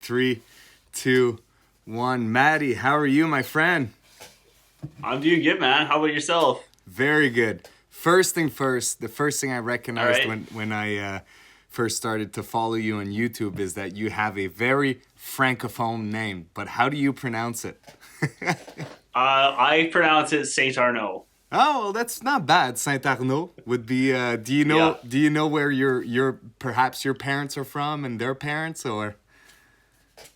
Three, two, one. Matty, how are you, my friend? I'm doing good, man. How about yourself? Very good. First thing first, the first thing I All recognized right. when I first started to follow you on YouTube is that you have a very francophone name. But how do you pronounce it? I pronounce it Saint Arnaud. Oh, well, that's not bad. Saint Arnaud would be. Do you know? Yeah. Do you know where your perhaps your parents are from and their parents, or?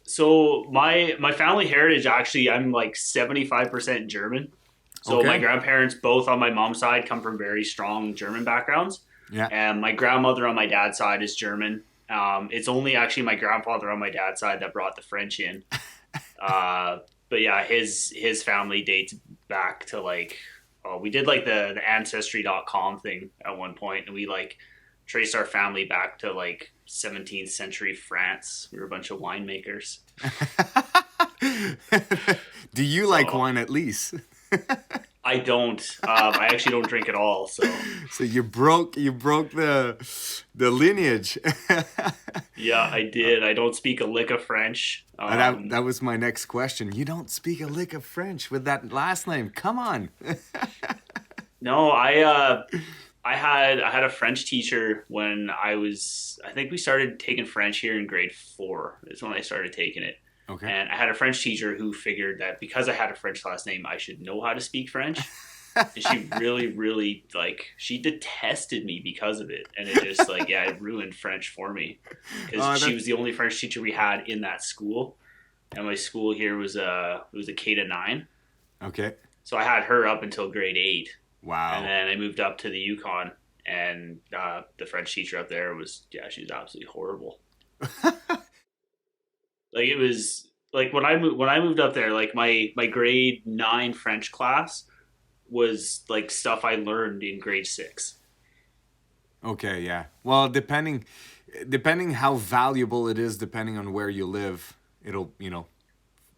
So my family heritage actually, I'm like 75% German. So my Okay. grandparents, both on my mom's side, come from very strong German backgrounds, Yeah. and my grandmother on my dad's side is German. It's only actually my grandfather on my dad's side that brought the French in. Uh, but yeah, his family dates back to like we did like the ancestry.com thing at one point, and we like traced our family back to like 17th century France. We were a bunch of winemakers. Do you like So wine at least? I don't. I actually don't drink at all. So So you broke the lineage. yeah, I did. I don't speak a lick of French. That was my next question. You don't speak a lick of French with that last name. Come on. No, I had a French teacher when I think we started taking French here in grade 4. Is when I started taking it. Okay. And I had a French teacher who figured that because I had a French last name, I should know how to speak French. And she really, really like she detested me because of it, and it just like yeah, it ruined French for me Oh, because she was the only French teacher we had in that school, and my school here was a K to 9, Okay. so I had her up until grade 8, and Wow. then I moved up to the Yukon, and the French teacher up there was she was absolutely horrible. Like it was like when I moved up there, like my grade 9 French class was like stuff I learned in grade 6. Okay, yeah. Well, depending how valuable it is, depending on where you live, it'll, the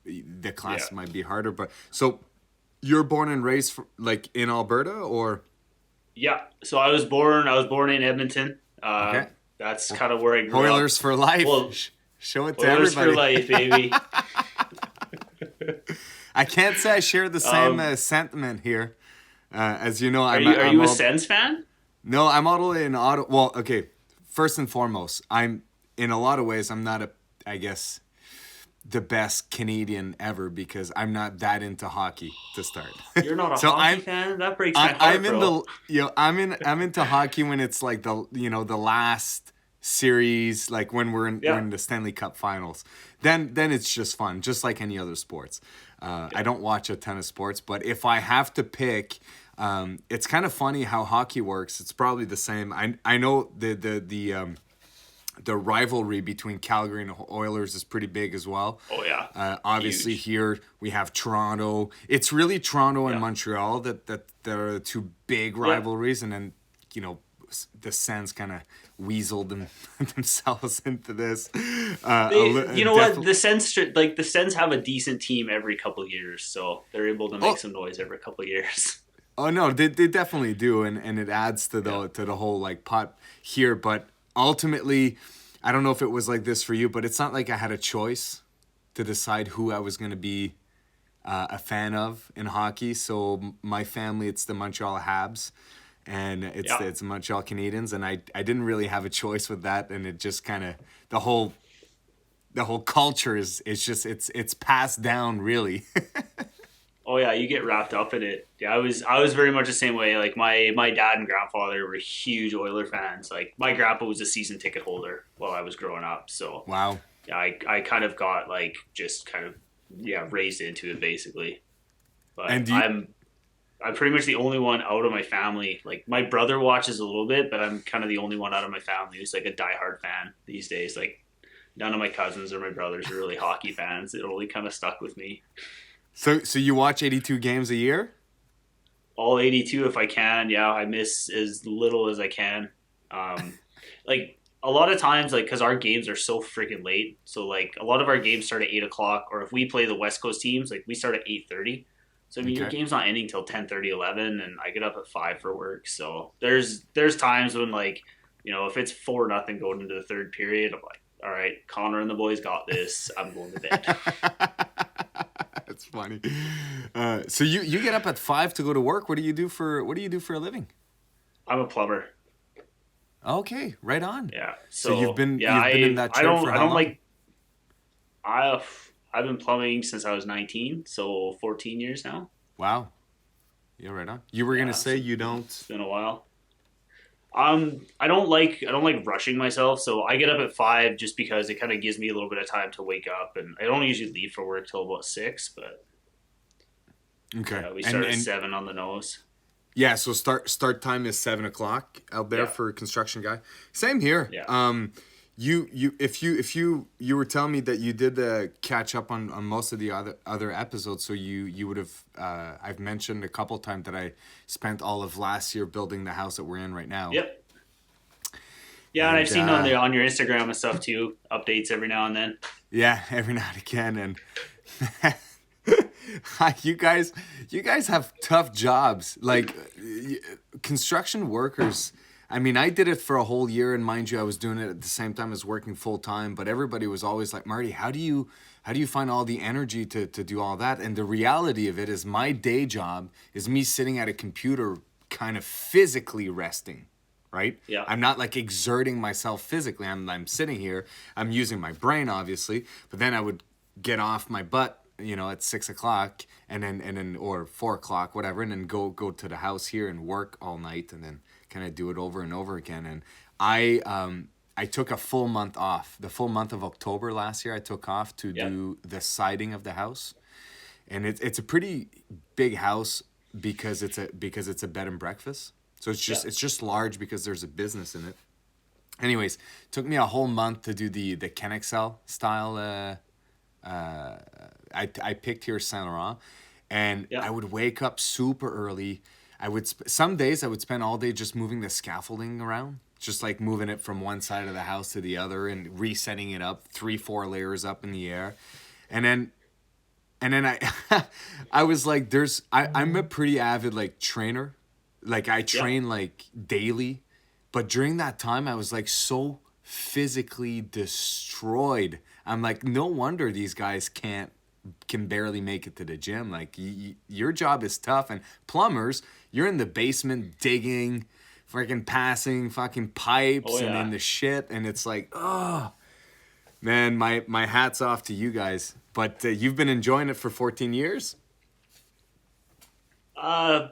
Yeah. class might be harder, but so you're born and raised like in Alberta or Yeah. So I was born in Edmonton. okay. That's kind of where I grew up. Oilers for life. Well, Show it to Oilers for everybody. life, baby. I can't say I share the same Um, sentiment here. As you know, are I'm you are I'm you a all Sens fan? no, I'm all in auto. Well, okay. First and foremost, I'm in a lot of ways I'm not I guess the best Canadian ever because I'm not that into hockey to start. You're not a So hockey fan? That breaks my I'm heart, in bro. the I'm into hockey when it's like the last series, like when we're Yeah. in the Stanley Cup Finals. Then it's just fun, just like any other sports. I Yeah. don't watch a ton of sports, but if I have to pick, it's kind of funny how hockey works. It's probably the same. I know the rivalry between Calgary and Oilers is pretty big as well. Oh yeah. Obviously, Huge. here we have Toronto. It's really Toronto and Yeah. Montreal that are the two big Yeah. rivalries, and then the Sens kind of weaseled themselves into this. You know what? Definitely. The Sens have a decent team every couple of years, so they're able to make Oh, some noise every couple of years. oh no, they definitely do, and it adds to Yeah. the whole like pot here. But ultimately, I don't know if it was like this for you, but it's not like I had a choice to decide who I was going to be a fan of in hockey. So my family, it's the Montreal Habs, and Yeah. it's the Montreal Canadiens, and I didn't really have a choice with that, and it just kind of the whole culture is just it's passed down really. Oh yeah, you get wrapped up in it. Yeah, I was very much the same way. Like my dad and grandfather were huge Oiler fans. Like my grandpa was a season ticket holder while I was growing up. So Wow. yeah, I kind of got like just kind of yeah raised into it basically. But And do you, I'm pretty much the only one out of my family. Like my brother watches a little bit, but I'm kind of the only one out of my family who's like a diehard fan these days. Like none of my cousins or my brothers are really hockey fans. It only kind of stuck with me. so you watch 82 games a year? All 82 if I can. Yeah, I miss as little as I can. Um, like a lot of times, like because our games are so freaking late, so like a lot of our games start at 8 o'clock, or if we play the West Coast teams, like we start at 8:30. So I mean, your Okay. game's not ending till 10:30, 11, and I get up at 5 for work. So there's times when like if it's 4-0 going into the third period, I'm like, all right, Connor and the boys got this. I'm going to bed. That's funny. So you get up at 5 to go to work. What do you do for a living? I'm a plumber. Okay, right on. Yeah. So Yeah, you've been in that trade for I how don't long? like I've been plumbing since I was 19, so 14 years now. Wow. Yeah, right on. You were gonna Yeah, say so you don't. it's been a while. I don't like rushing myself, so I get up at 5 just because it kind of gives me a little bit of time to wake up, and I don't usually leave for work till about 6, but Okay. yeah, we And start at 7 on the nose. yeah, so start time is 7 o'clock out there Yeah, for a construction guy. Same here. yeah, You were telling me that you did catch up on most of the other episodes, so you would have I've mentioned a couple times that I spent all of last year building the house that we're in right now. yep, yeah, and I've And seen on your Instagram and stuff too, updates every now and then. yeah, every now and again, and you guys have tough jobs. Like construction workers. I mean, I did it for a whole year, and mind you, I was doing it at the same time as working full time. But everybody was always like, Marty, how do you find all the energy to do all that? And the reality of it is, my day job is me sitting at a computer, kind of physically resting. Right? Yeah, I'm not like exerting myself physically. I'm sitting here. I'm using my brain, obviously, but then I would get off my butt, at 6 o'clock, and then or 4 o'clock, whatever, and then go to the house here and work all night, and then kind of do it over and over again. And I took a full month off. The full month of October last year, I took off to yep, do the siding of the house, and it's a pretty big house because it's a bed and breakfast. So yep, it's just large because there's a business in it. Anyways, took me a whole month to do the Kenexel style. I picked here Saint Laurent, and I yep. would wake up super early. Some days I would spend all day just moving the scaffolding around, just like moving it from one side of the house to the other and resetting it up 3-4 layers up in the air, and then I I was like, I'm a pretty avid like trainer. Like I Yep. train like daily, but during that time I was like so physically destroyed. I'm like, no wonder these guys can barely make it to the gym. Like your job is tough, and plumbers, you're in the basement digging, freaking passing fucking Oh pipes and yeah. in the shit, and it's like, oh man, my hat's off to you guys. But you've been enjoying it for 14 years. Uh,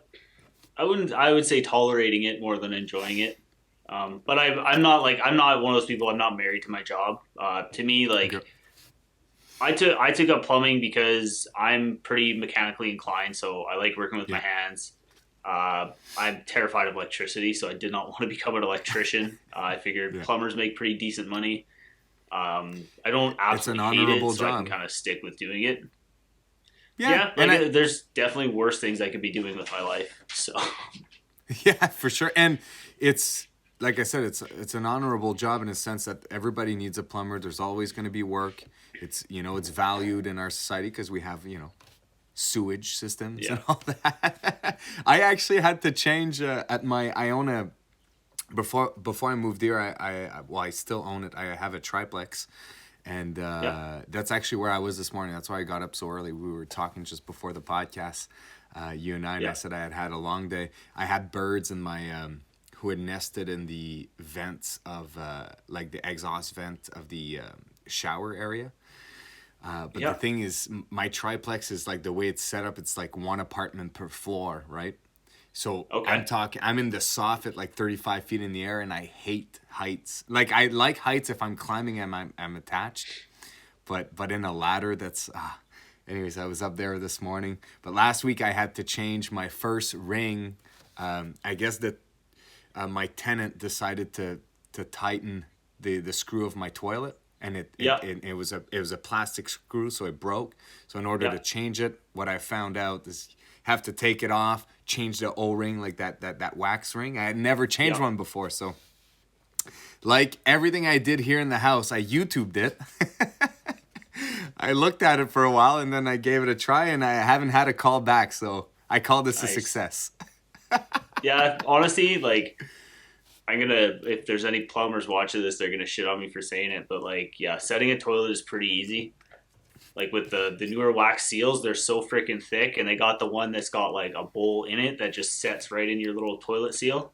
I would say tolerating it more than enjoying it. But I'm not one of those people. I'm not married to my job. To me, Okay. like I took up plumbing because I'm pretty mechanically inclined, so I like working with my Yeah. hands. I'm terrified of electricity, so I did not want to become an electrician. I figured Yeah. plumbers make pretty decent money. I don't It's an absolutely hate it, honorable so I can job. kind of stick with doing it. Yeah, Yeah, and like there's definitely worse things I could be doing with my life. So yeah, for sure. And it's like I said, it's an honorable job in a sense that everybody needs a plumber. There's always going to be work. It's valued in our society because we have sewage systems yeah, and all that. I actually had to change at my I own a before I moved here. I still own it. I have a triplex. And yeah, that's actually where I was this morning. That's why I got up so early. We were talking just before the podcast, you and I yeah, said I had a long day. I had birds in my who had nested in the vents of like the exhaust vent of the shower area. But the yeah. thing is, my triplex is like the way it's set up. It's like one apartment per floor, right? So Okay. I'm in the soffit like 35 feet in the air, and I hate heights. Like I like heights if I'm climbing and I'm attached, but in a ladder that's. Anyways, I was up there this morning, but last week I had to change my first ring. I guess that my tenant decided to tighten the screw of my toilet, and Yeah, it was a plastic screw, so it broke. So in order yeah, to change it, what I found out is have to take it off, change the O-ring, like that wax ring. I had never changed yeah. one before, so like everything I did here in the house, I YouTubed it. I looked at it for a while, and then I gave it a try, and I haven't had a call back, so I call this a Nice. success. Yeah, honestly, like if there's any plumbers watching this, they're gonna shit on me for saying it, but like, yeah, setting a toilet is pretty easy. Like with the newer wax seals, they're so freaking thick, and they got the one that's got like a bowl in it that just sets right in your little toilet seal.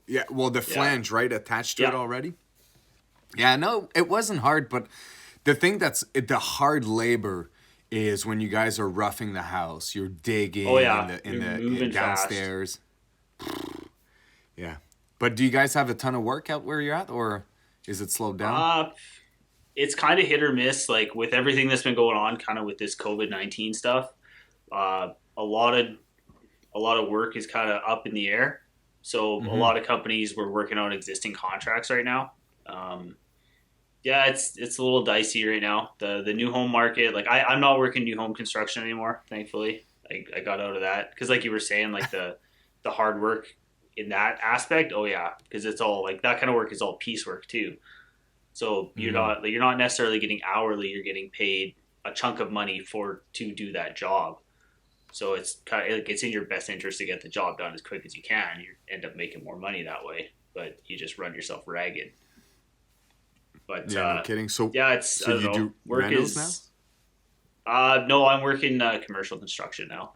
Yeah, well, the Yeah, flange, right, attached to it yeah, already. Yeah, no, it wasn't hard, but the hard labor is when you guys are roughing the house. You're oh digging yeah, you're moving fast. downstairs. Yeah, but do you guys have a ton of work out where you're at, or is it slowed down? Uh, it's kind of hit or miss. Like with everything that's been going on, kind of with this COVID-19 stuff, a lot of work is kind of up in the air. So a Mm-hmm. lot of companies were working on existing contracts right now. Um, yeah, it's a little dicey right now. The new home market, like I'm not working new home construction anymore. Thankfully, I got out of that because, like you were saying, like the hard work in that aspect. Oh yeah, because it's all like that kind of work is all piecework too. So Mm-hmm. you're not necessarily getting hourly. You're getting paid a chunk of money for to do that job. So it's kind of like it's in your best interest to get the job done as quick as you can. You end up making more money that way, but you just run yourself ragged. But Yeah, no kidding. So, yeah, it's I so don't you know. do Work randos now? is no, I'm working commercial construction now.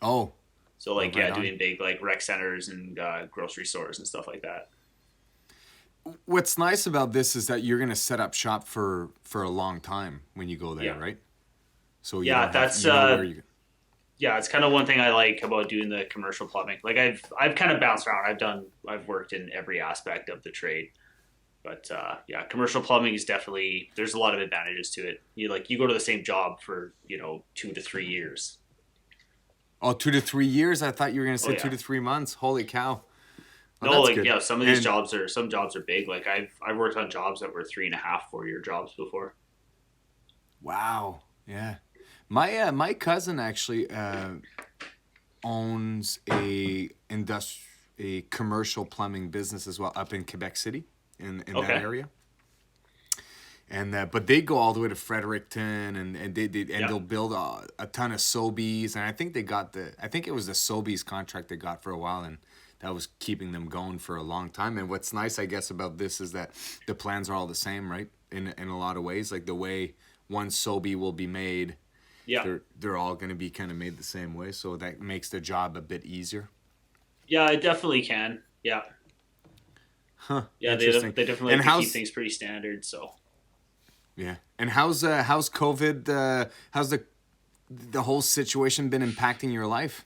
Oh, So oh, like right yeah, on. doing big like rec centers and grocery stores and stuff like that. What's nice about this is that you're gonna set up shop for a long time when you go there, Yeah, right? So you yeah, don't have that's you know where you. yeah, it's kind of one thing I like about doing the commercial plumbing. Like I've kind of bounced around. I've worked in every aspect of the trade. But yeah, commercial plumbing is definitely there's a lot of advantages to it. You go to the same job for 2 to 3 years. Oh, 2 to 3 years. I thought you were gonna Oh say two yeah, to three months. Holy cow! Oh, no, that's like good. yeah, And some jobs are big. Like I've worked on jobs that were 3.5, 4 year jobs before. wow, yeah. My cousin actually owns a commercial plumbing business as well up in Quebec City in that Okay, area. And but they go all the way to Fredericton, and yeah, they'll build a ton of Sobeys, and I think I think it was the Sobeys contract they got for a while, and that was keeping them going for a long time. And what's nice, I guess, about this is that the plans are all the same, right? In a lot of ways, like the way one Sobey will be made, yeah, they're all going to be kind of made the same way, so that makes the job a bit easier. yeah. It definitely can. Yeah, Huh? yeah. Interesting. They definitely And like to keep how's things pretty standard. So yeah? And how's COVID? How's the whole situation been impacting your life?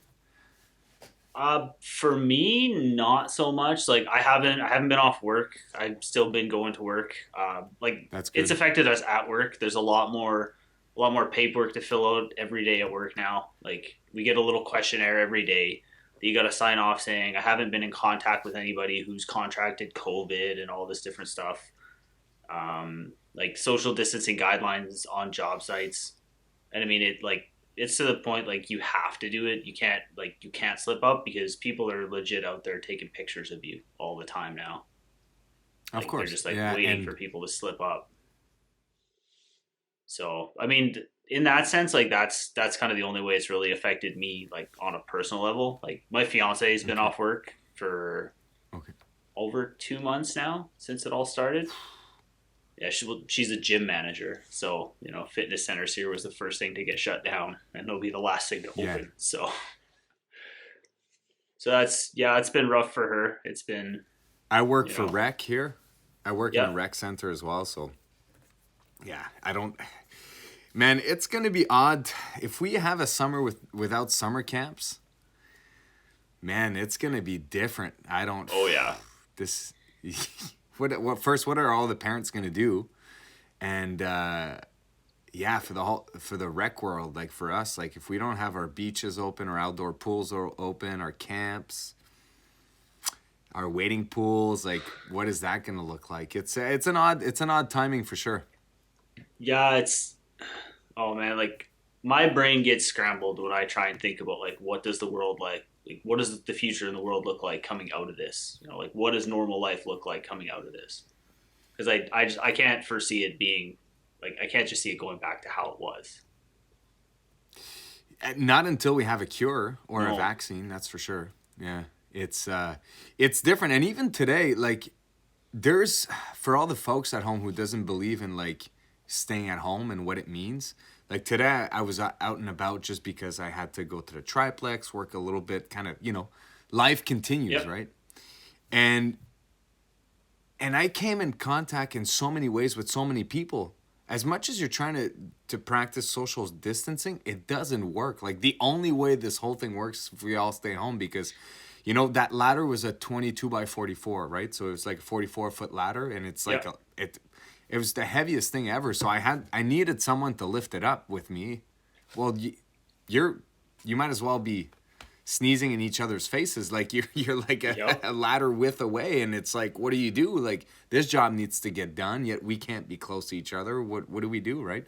For me, not so much. Like I haven't been off work. I've still been going to work. Like That's it's good. affected us at work. There's a lot more paperwork to fill out every day at work now. Like we get a little questionnaire every day that you got to sign off saying I haven't been in contact with anybody who's contracted COVID and all this different stuff. Like social distancing guidelines on job sites. And I mean it like it's to the point like you have to do it. You can't slip up because people are legit out there taking pictures of you all the time now. Of Like they're course. just like Yeah, waiting for and people to slip up. So I mean, in that sense, like that's kind of the only way it's really affected me, like on a personal level. Like my fiance has been okay. off work for Okay. over 2 months now since it all started. Yeah, she's a gym manager, so fitness centers here was the first thing to get shut down, and they'll be the last thing to Yeah. open. So that's yeah, it's been rough for her. It's been I work you for know rec here. I work in a yeah, rec center as well, so yeah, I don't man, it's going to be odd if we have a summer without summer camps. Man, it's going to be different. I don't oh yeah, this what are all the parents going to do? And yeah, for the rec world, like for us, like if we don't have our beaches open, our outdoor pools are open, our camps, our wading pools, like what is that going to look like? It's an odd timing for sure. yeah. It's oh man, like my brain gets scrambled when I try and think about like what does the world like what does the future in the world look like coming out of this? Like what does normal life look like coming out of this? Because I can't foresee it being like I can't just see it going back to how it was. Not until we have a cure or a No, vaccine, that's for sure. Yeah. It's different. And even today, like, there's, for all the folks at home who doesn't believe in like staying at home and what it means. Like today, I was out and about just because I had to go to the triplex, work a little bit, kind of, life continues, Yep. right? And I came in contact in so many ways with so many people. As much as you're trying to practice social distancing, it doesn't work. Like the only way this whole thing works is if we all stay home because, that ladder was a 22 by 44, right? So it was like a 44-foot ladder, and it's like Yep. it was the heaviest thing ever. So I needed someone to lift it up with me. Well, you might as well be sneezing in each other's faces, like you're like Yep. a ladder width away, and it's like, what do you do? Like this job needs to get done, yet we can't be close to each other. What do we do, right?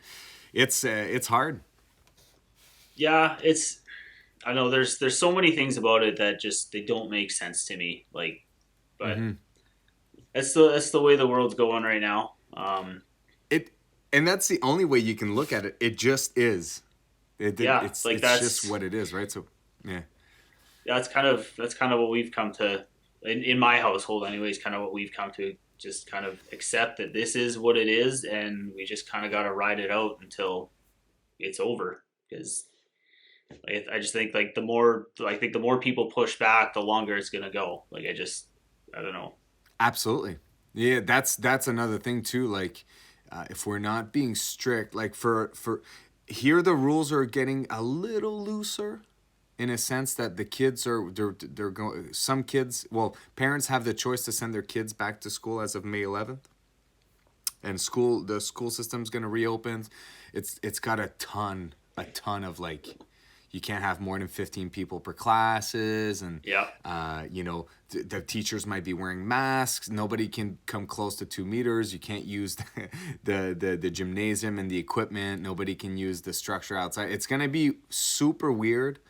It's hard. Yeah, it's I know there's so many things about it that just they don't make sense to me. Like, but Hmm. that's the way the world's going right now. It and that's the only way you can look at it. It just is. Yeah, It's like just that's what it is, right? So yeah, that's kind of what we've come to in my household, anyways. Kind of what we've come to just kind of accept that this is what it is, and we just kind of got to ride it out until it's over. Because I just think like the more people push back, the longer it's gonna go. Like I don't know. absolutely. Yeah, that's another thing too. Like, if we're not being strict, like for here, the rules are getting a little looser in a sense that the kids they're going. Some kids, well, parents have the choice to send their kids back to school as of May 11th, and the school system's gonna reopen. It's got a ton of like, you can't have more than 15 people per classes, and Yeah. the teachers might be wearing masks. Nobody can come close to 2 meters. You can't use the gymnasium and the equipment. Nobody can use the structure outside. It's gonna be super weird.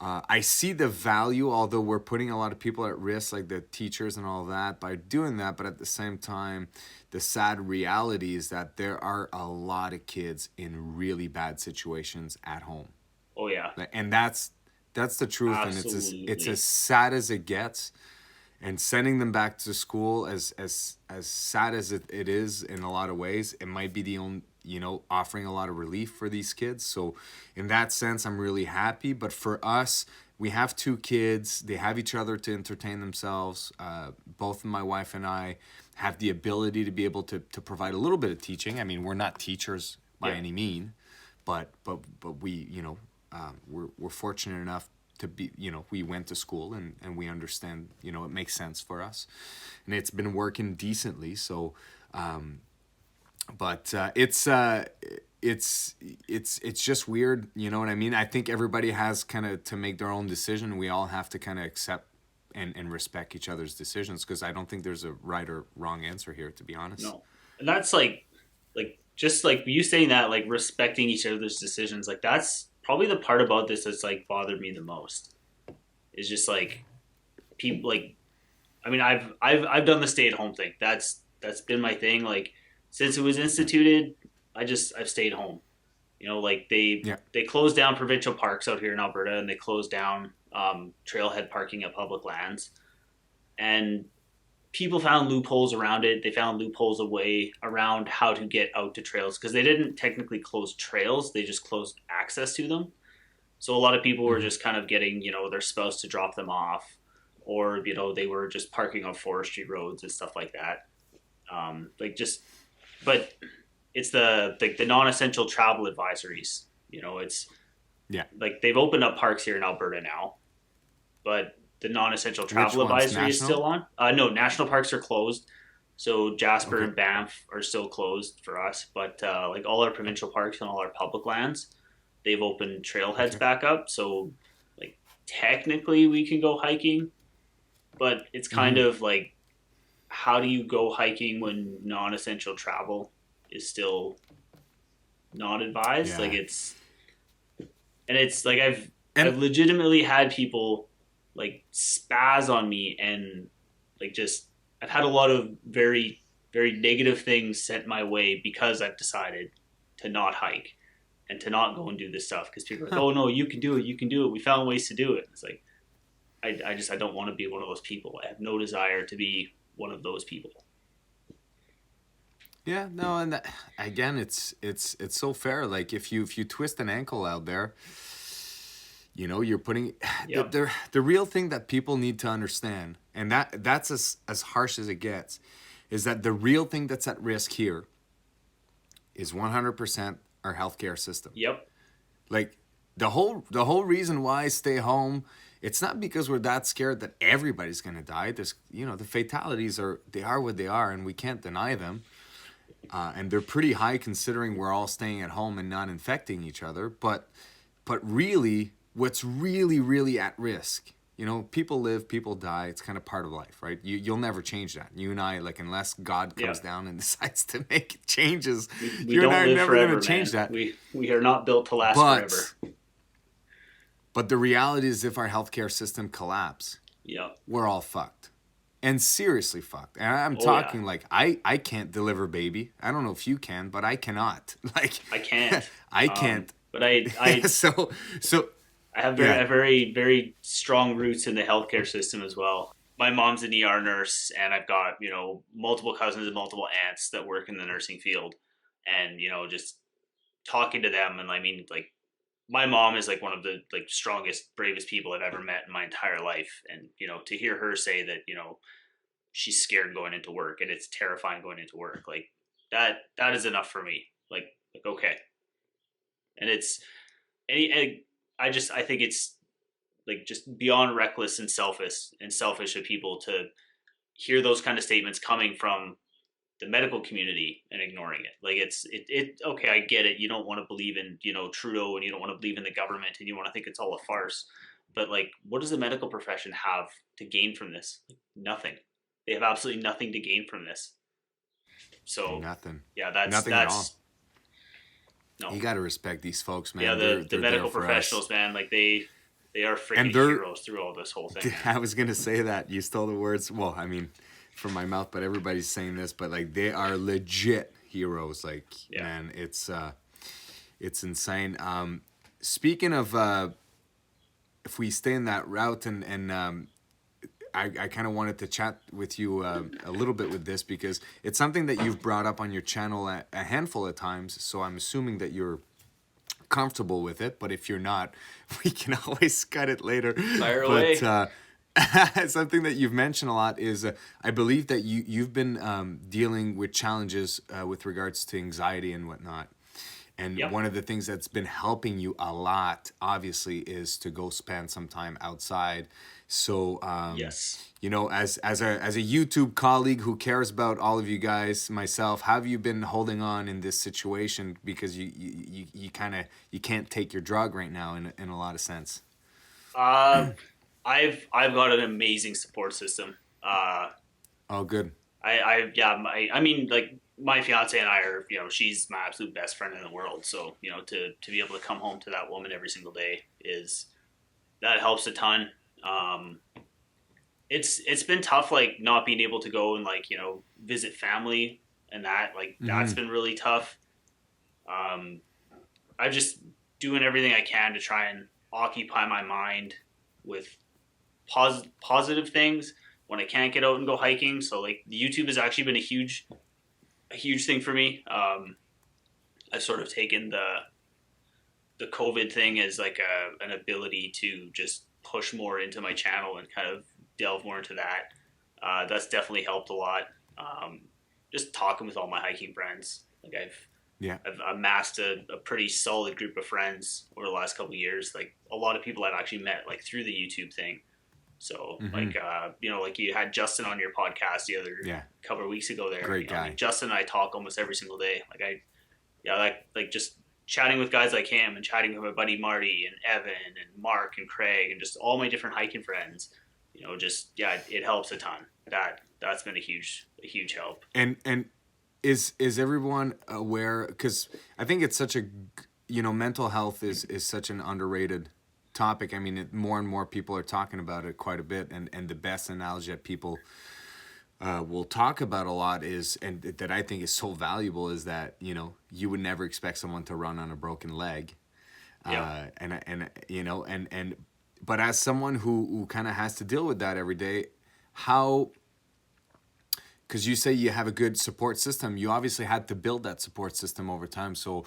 I see the value, although we're putting a lot of people at risk, like the teachers and all that, by doing that. But at the same time, the sad reality is that there are a lot of kids in really bad situations at home, Oh yeah. and that's the truth. And it's as Absolutely. sad as it gets. And sending them back to school, as sad as it is in a lot of ways, it might be the only, offering a lot of relief for these kids. So in that sense, I'm really happy. But for us, we have 2 kids. They have each other to entertain themselves. Both my wife and I have the ability to be able to provide a little bit of teaching. I mean, we're not teachers by Yeah. any mean, but we, we're fortunate enough to be, we went to school, and we understand, it makes sense for us, and it's been working decently. So but it's just weird, you know what I mean? I think everybody has kind of to make their own decision. We all have to kind of accept and respect each other's decisions, because I don't think there's a right or wrong answer here, to be honest. No. And that's like just like you saying that, like respecting each other's decisions, like that's probably the part about this that's like bothered me the most. Is just like people like I mean I've done the stay at home thing. That's been my thing. Like since it was instituted, I've stayed home. Like they Yeah. they closed down provincial parks out here in Alberta, and they closed down trailhead parking at public lands, and people found loopholes around it. They found loopholes away around how to get out to trails because they didn't technically close trails; they just closed access to them. So a lot of people were Hmm. just kind of getting their spouse to drop them off, or they were just parking on forestry roads and stuff like that. Like just, but it's the non-essential travel advisories. It's Yeah. like they've opened up parks here in Alberta now, but the non-essential Which travel one's advisory is national? still on. No, national parks are closed. So Jasper Okay. and Banff are still closed for us, but like all our provincial parks and all our public lands, they've opened trailheads Okay. back up. So like technically we can go hiking, but it's kind Hmm. of like how do you go hiking when non-essential travel is still not advised? Like Yeah. it's like I've And legitimately had people like spaz on me and like just I've had a lot of very very negative things sent my way because I've decided to not hike and to not go and do this stuff because people are like, huh. oh no, you can do it, we found ways to do it. It's like I don't want to be one of those people. I have no desire to be one of those people. Yeah, no, and that, again, it's so fair. Like if you twist an ankle out there, you're putting Yep. the real thing that people need to understand, and that's as harsh as it gets, is that the real thing that's at risk here is 100% our healthcare system. Yep. Like the whole reason why I stay home, it's not because we're that scared that everybody's gonna die. There's the fatalities are what they are, and we can't deny them. And they're pretty high considering we're all staying at home and not infecting each other. But really, what's really really at risk, people live, people die. It's kind of part of life, right? You'll never change that. You and I, like, unless God comes Yep. down and decides to make changes, We you and I don't are live never forever, going to change man. that. We are not built to last forever. But but the reality is, if our healthcare system collapse, Yep. we're all fucked. And seriously fucked. And I'm Oh yeah. talking like I can't deliver baby. I don't know if you can, but I cannot. Like I can't. I can't. But I So I have yeah. very very strong roots in the healthcare system as well. My mom's an ER nurse, and I've got multiple cousins and multiple aunts that work in the nursing field, and just talking to them, and I mean, like, my mom is like one of the like strongest, bravest people I've ever met in my entire life, and to hear her say that she's scared going into work and it's terrifying going into work, like that is enough for me. Like okay, and it's and I think it's like just beyond reckless and selfish of people to hear those kind of statements coming from the medical community and ignoring it. Like it okay, I get it. You don't want to believe in, Trudeau, and you don't want to believe in the government, and you want to think it's all a farce. But like, what does the medical profession have to gain from this? Like, nothing. They have absolutely nothing to gain from this. So Nothing. yeah, Nothing at all. that's no. You got to respect these folks, Yeah, man. the They're there medical for us. professionals, man, like they are And freaking they're heroes through all this whole thing, man. I was going to say that. You stole the words. Well, I mean, from my mouth, but everybody's saying this, but like they are legit heroes. Like, Yeah. man, it's insane. Speaking of if we stay in that route, and I kind of wanted to chat with you a little bit with this, because it's something that you've brought up on your channel a handful of times. So I'm assuming that you're comfortable with it. But if you're not, we can always cut it later. Fire away. But something that you've mentioned a lot is I believe that you've been dealing with challenges with regards to anxiety and whatnot. And Yep. one of the things that's been helping you a lot, obviously, is to go spend some time outside. So, Yes. as a YouTube colleague who cares about all of you guys, myself, how have you been holding on in this situation? Because you kind of you can't take your drug right now in a lot of sense. Uh, I've got an amazing support system. Oh, good. I mean, like, my fiance and I are, she's my absolute best friend in the world. So, to be able to come home to that woman every single day that helps a ton. It's been tough, like, not being able to go and, like, visit family, and that's been really tough. I'm just doing everything I can to try and occupy my mind with positive things when I can't get out and go hiking. So like, YouTube has actually been a huge thing for me. I've sort of taken the COVID thing as like an ability to just push more into my channel and kind of delve more into that. That's definitely helped a lot. Just talking with all my hiking friends. Like Yeah. I've amassed a pretty solid group of friends over the last couple of years. Like, a lot of people I've actually met like through the YouTube thing. So like like you had Justin on your podcast the other couple of weeks ago there. Great guy. I mean, Justin and I talk almost every single day. Like just chatting with guys like him, and chatting with my buddy Marty and Evan and Mark and Craig and just all my different hiking friends. It helps a ton. That's been a huge help. And is everyone aware? Because I think it's such a mental health is such an underrated topic. I mean, more and more people are talking about it quite a bit, and the best analogy that people will talk about a lot is, and that I think is so valuable, is that you would never expect someone to run on a broken leg. Yeah. And But as someone who kind of has to deal with that every day, how, because you say you have a good support system, you obviously had to build that support system over time. So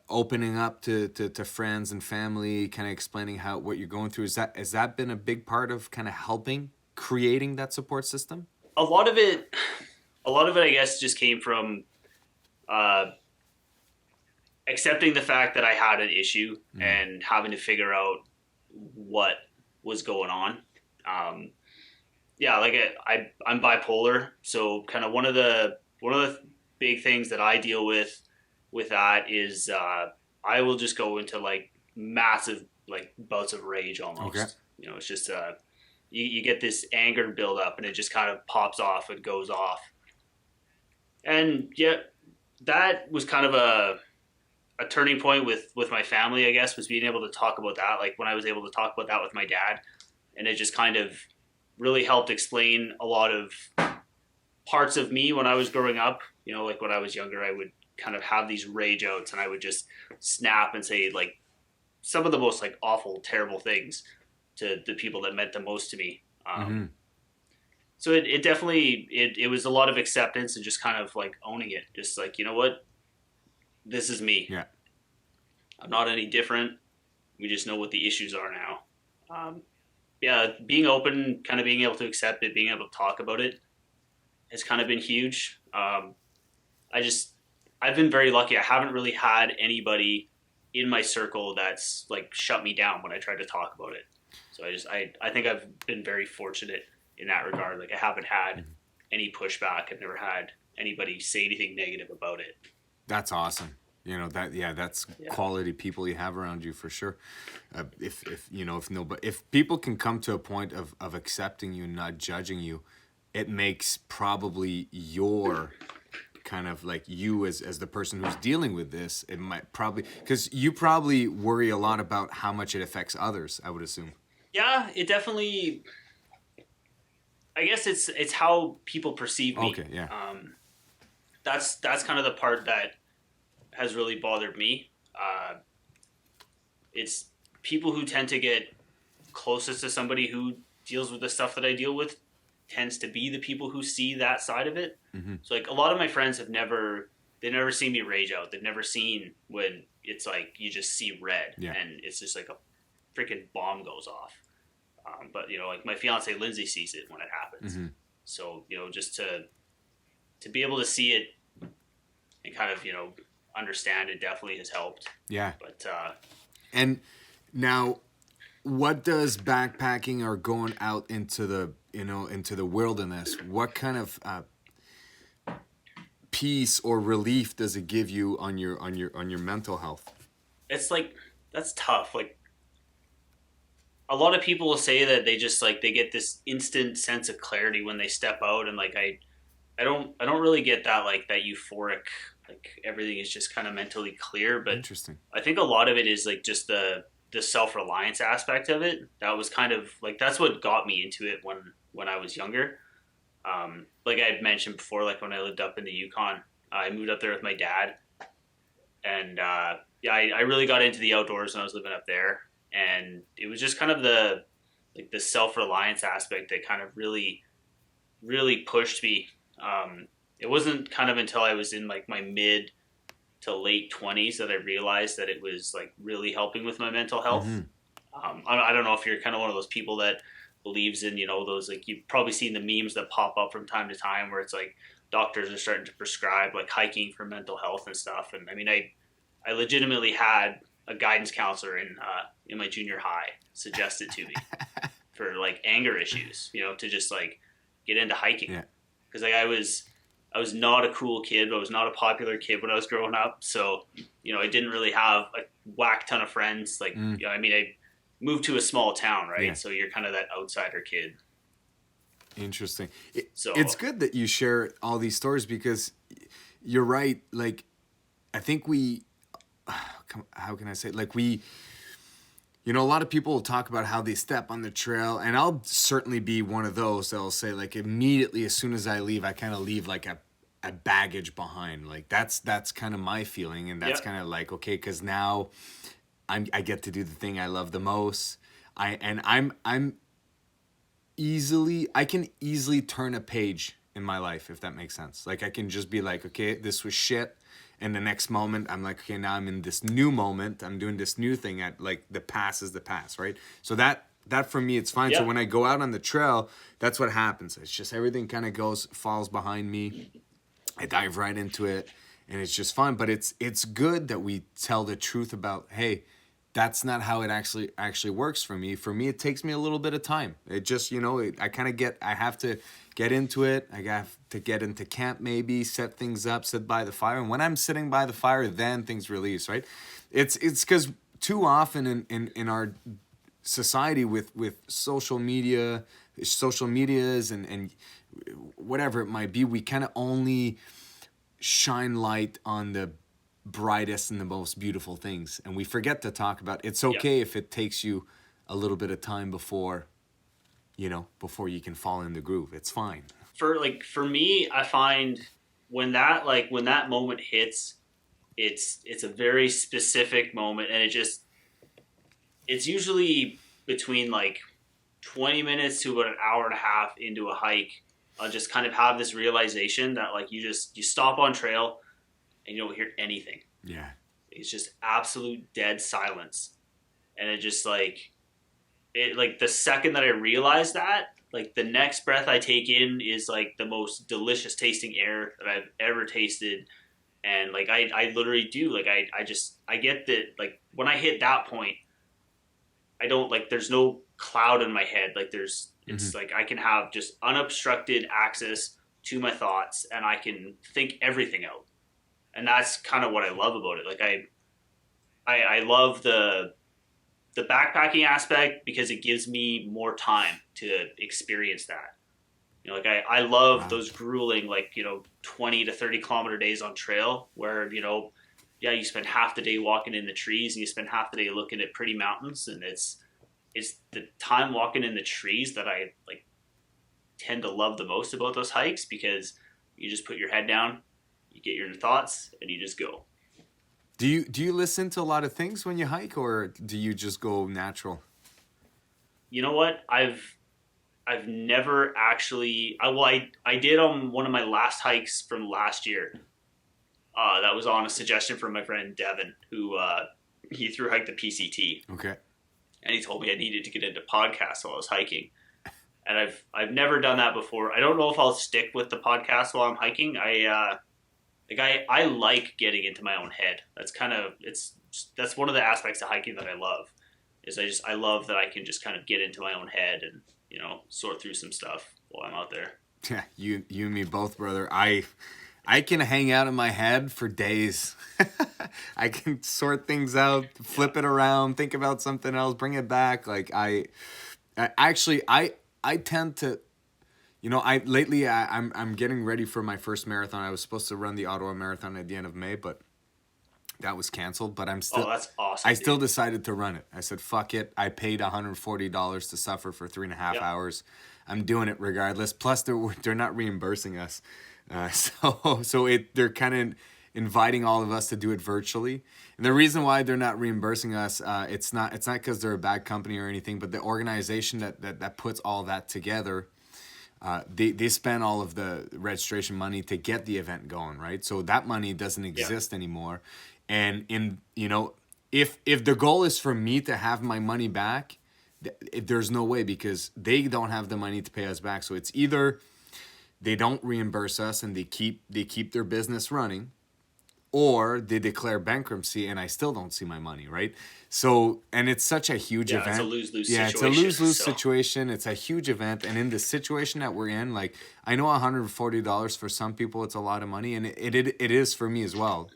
opening up to friends and family, kind of explaining what you're going through, has that been a big part of kind of helping creating that support system? A lot of it, I guess, just came from uh, accepting the fact that I had an issue and having to figure out what was going on. Um, yeah, like I'm bipolar, so kind of one of the big things that I deal with that is I will just go into like massive like bouts of rage almost. Okay. It's just you get this anger build up and it just kind of pops off and goes off. And yeah, that was kind of a turning point with my family, I guess, was being able to talk about that. Like when I was able to talk about that with my dad, and it just kind of really helped explain a lot of parts of me when I was growing up. Like when I was younger, I would kind of have these rage outs and I would just snap and say like some of the most like awful, terrible things to the people that meant the most to me. So it definitely, it was a lot of acceptance and just kind of like owning it. Just like, you know what? This is me. Yeah. I'm not any different. We just know what the issues are now. Yeah, being open, kind of being able to accept it, being able to talk about it has kind of been huge. I've been very lucky. I haven't really had anybody in my circle that's like shut me down when I tried to talk about it. So I think I've been very fortunate in that regard. Like I haven't had any pushback. I've never had anybody say anything negative about it. That's awesome. That's quality people you have around you for sure. If people can come to a point of accepting you, not judging you, it makes probably your kind of like you as the person who's dealing with this, it might probably, because you probably worry a lot about how much it affects others, I would assume. Yeah, it definitely, I guess it's how people perceive me. Okay, yeah. That's kind of the part that has really bothered me. It's people who tend to get closest to somebody who deals with the stuff that I deal with tends to be the people who see that side of it. So like a lot of my friends they never seen me rage out. They've never seen when it's like you just see red and it's just like a freaking bomb goes off. But like my fiance Lindsay sees it when it happens. So just to be able to see it and kind of understand it definitely has helped. Yeah. But and now, what does backpacking or going out into the wilderness? What kind of peace or relief does it give you on your mental health? It's like that's tough. Like a lot of people will say that they just like they get this instant sense of clarity when they step out, and like I don't really get that like that euphoric. Like everything is just kind of mentally clear, but interesting. I think a lot of it is like just the self-reliance aspect of it. That was kind of like that's what got me into it when I was younger. Like I had mentioned before, like when I lived up in the Yukon, I moved up there with my dad, and I really got into the outdoors when I was living up there, and it was just kind of the self-reliance aspect that kind of really pushed me. It wasn't kind of until I was in like my mid to late 20s that I realized that it was like really helping with my mental health. I don't know if you're kind of one of those people that believes in, those like you've probably seen the memes that pop up from time to time where it's like doctors are starting to prescribe like hiking for mental health and stuff. And I mean, I legitimately had a guidance counselor in my junior high suggest it to me for like anger issues, to just like get into hiking. Yeah. Cause like I was not a cool kid. I was not a popular kid when I was growing up. So, I didn't really have a whack ton of friends. Like, I mean, I moved to a small town, right? Yeah. So you're kind of that outsider kid. Interesting. It's good that you share all these stories because you're right. Like, I think how can I say it? Like a lot of people will talk about how they step on the trail, and I'll certainly be one of those that'll say like immediately as soon as I leave, I kind of leave like a baggage behind. Like that's kind of my feeling, and that's kind of like, okay, because now I get to do the thing I love the most. I'm I can easily turn a page in my life, if that makes sense. Like I can just be like, okay, this was shit. And the next moment I'm like, okay, now I'm in this new moment. I'm doing this new thing. At like the past is the past, right? So that for me it's fine. So Yeah. when I go out on the trail, that's what happens. It's just everything kind of falls behind me. I dive right into it and it's just fun. But it's good that we tell the truth about, hey, that's not how it actually works for me. For me, it takes me a little bit of time. It just, I have to get into it. I have to get into camp, maybe set things up, sit by the fire. And when I'm sitting by the fire, then things release, right? It's because too often in our society with social medias and whatever it might be, we kind of only shine light on the brightest and the most beautiful things, and we forget to talk about it's okay if it takes you a little bit of time before you can fall in the groove. It's fine. For me, I find when that moment hits, it's a very specific moment, and it's usually between like 20 minutes to about an hour and a half into a hike. I'll just kind of have this realization that like you stop on trail and you don't hear anything. Yeah. It's just absolute dead silence. And it just like the second that I realize that, like the next breath I take in is like the most delicious tasting air that I've ever tasted. And like I literally do, like I get that, like when I hit that point, I don't like, there's no cloud in my head. Like it's like I can have just unobstructed access to my thoughts and I can think everything out. And that's kind of what I love about it. Like I love the backpacking aspect because it gives me more time to experience that. Like I love those grueling, 20 to 30 kilometer days on trail where, you spend half the day walking in the trees and you spend half the day looking at pretty mountains. And it's the time walking in the trees that I like tend to love the most about those hikes, because you just put your head down, you get your thoughts, and you just go. Do you listen to a lot of things when you hike, or do you just go natural? You know what? I've never actually. I did on one of my last hikes from last year. That was on a suggestion from my friend Devin, who he thru hiked the PCT. Okay. And he told me I needed to get into podcasts while I was hiking. And I've never done that before. I don't know if I'll stick with the podcast while I'm hiking. I like getting into my own head. That's one of the aspects of hiking that I love. I love that I can just kind of get into my own head and, sort through some stuff while I'm out there. Yeah, you and me both, brother. I can hang out in my head for days. I can sort things out, flip it around, think about something else, bring it back. Like I tend to, I'm getting ready for my first marathon. I was supposed to run the Ottawa Marathon at the end of May, but that was canceled. But I'm still. Oh, that's awesome. I still decided to run it. I said, "Fuck it." I paid $140 to suffer for 3.5 hours. I'm doing it regardless. Plus, they're not reimbursing us, they're kind of inviting all of us to do it virtually. And the reason why they're not reimbursing us, it's not because they're a bad company or anything, but the organization that puts all that together. They spend all of the registration money to get the event going, right? So that money doesn't exist anymore. And if the goal is for me to have my money back, there's no way, because they don't have the money to pay us back. So it's either they don't reimburse us and they keep their business running, or they declare bankruptcy and I still don't see my money, right? So, and it's such a huge event. It's a lose-lose situation. Yeah, it's a lose-lose situation. It's a huge event. And in the situation that we're in, like, I know $140 for some people, it's a lot of money, and it is for me as well.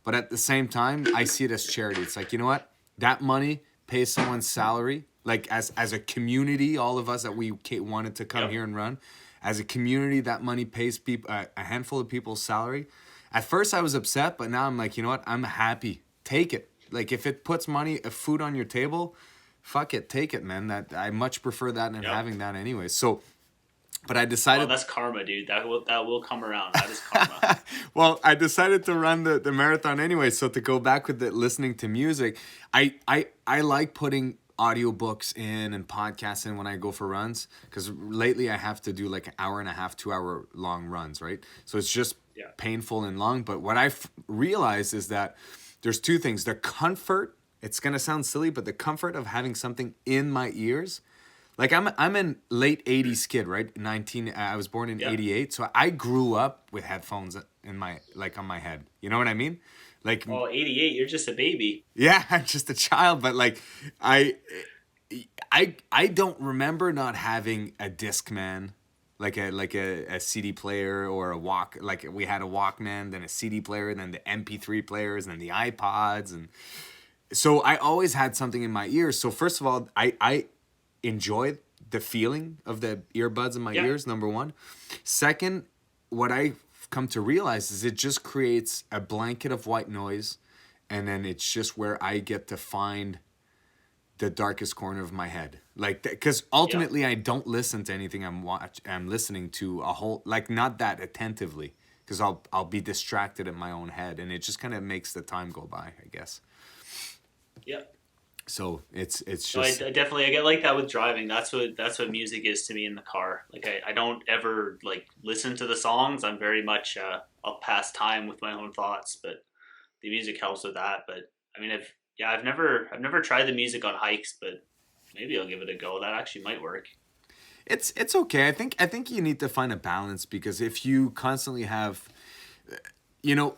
But at the same time, I see it as charity. It's like, you know what? That money pays someone's salary. Like, as a community, all of us that we wanted to come here and run, as a community, that money pays people a handful of people's salary. At first, I was upset, but now I'm like, you know what? I'm happy. Take it. Like, if it puts food on your table, fuck it. Take it, man. I much prefer that than having that anyway. So, but I decided... Well, that's karma, dude. That will come around. That is karma. Well, I decided to run the marathon anyway. So to go back with listening to music, I like putting audiobooks in and podcasts in when I go for runs, because lately I have to do like an hour and a half, 2 hour long runs, right? So it's just Yeah. painful and long. But what I've realized is that there's two things: the comfort. It's gonna sound silly, but the comfort of having something in my ears. Like I'm a late '80s kid, right? I was born in Yeah. '88, so I grew up with headphones in my like on my head. You know what I mean? Like, Oh, 88, you're just a baby. yeah, I'm just a child, but like I I don't remember not having a Discman, like a CD player or a walk. Like we had a Walkman, then a CD player, then the MP3 players, and then the iPods, and so I always had something in my ears. So first of all, I enjoy the feeling of the earbuds in my Yeah. ears. Number one. Second, what I've come to realize is it just creates a blanket of white noise, and then it's just where I get to find the darkest corner of my head, like because ultimately I don't listen to anything I'm listening to a whole, like, not that attentively, because I'll be distracted in my own head, and it just kind of makes the time go by, I guess. Yeah. So it's No, I just definitely I get like that with driving. That's what music is to me in the car. Like I don't ever like listen to the songs. I'm very much I'll pass time with my own thoughts, but the music helps with that. But I mean, I've never tried the music on hikes, but maybe I'll give it a go. That actually might work. it's okay. I think you need to find a balance, because if you constantly have, you know,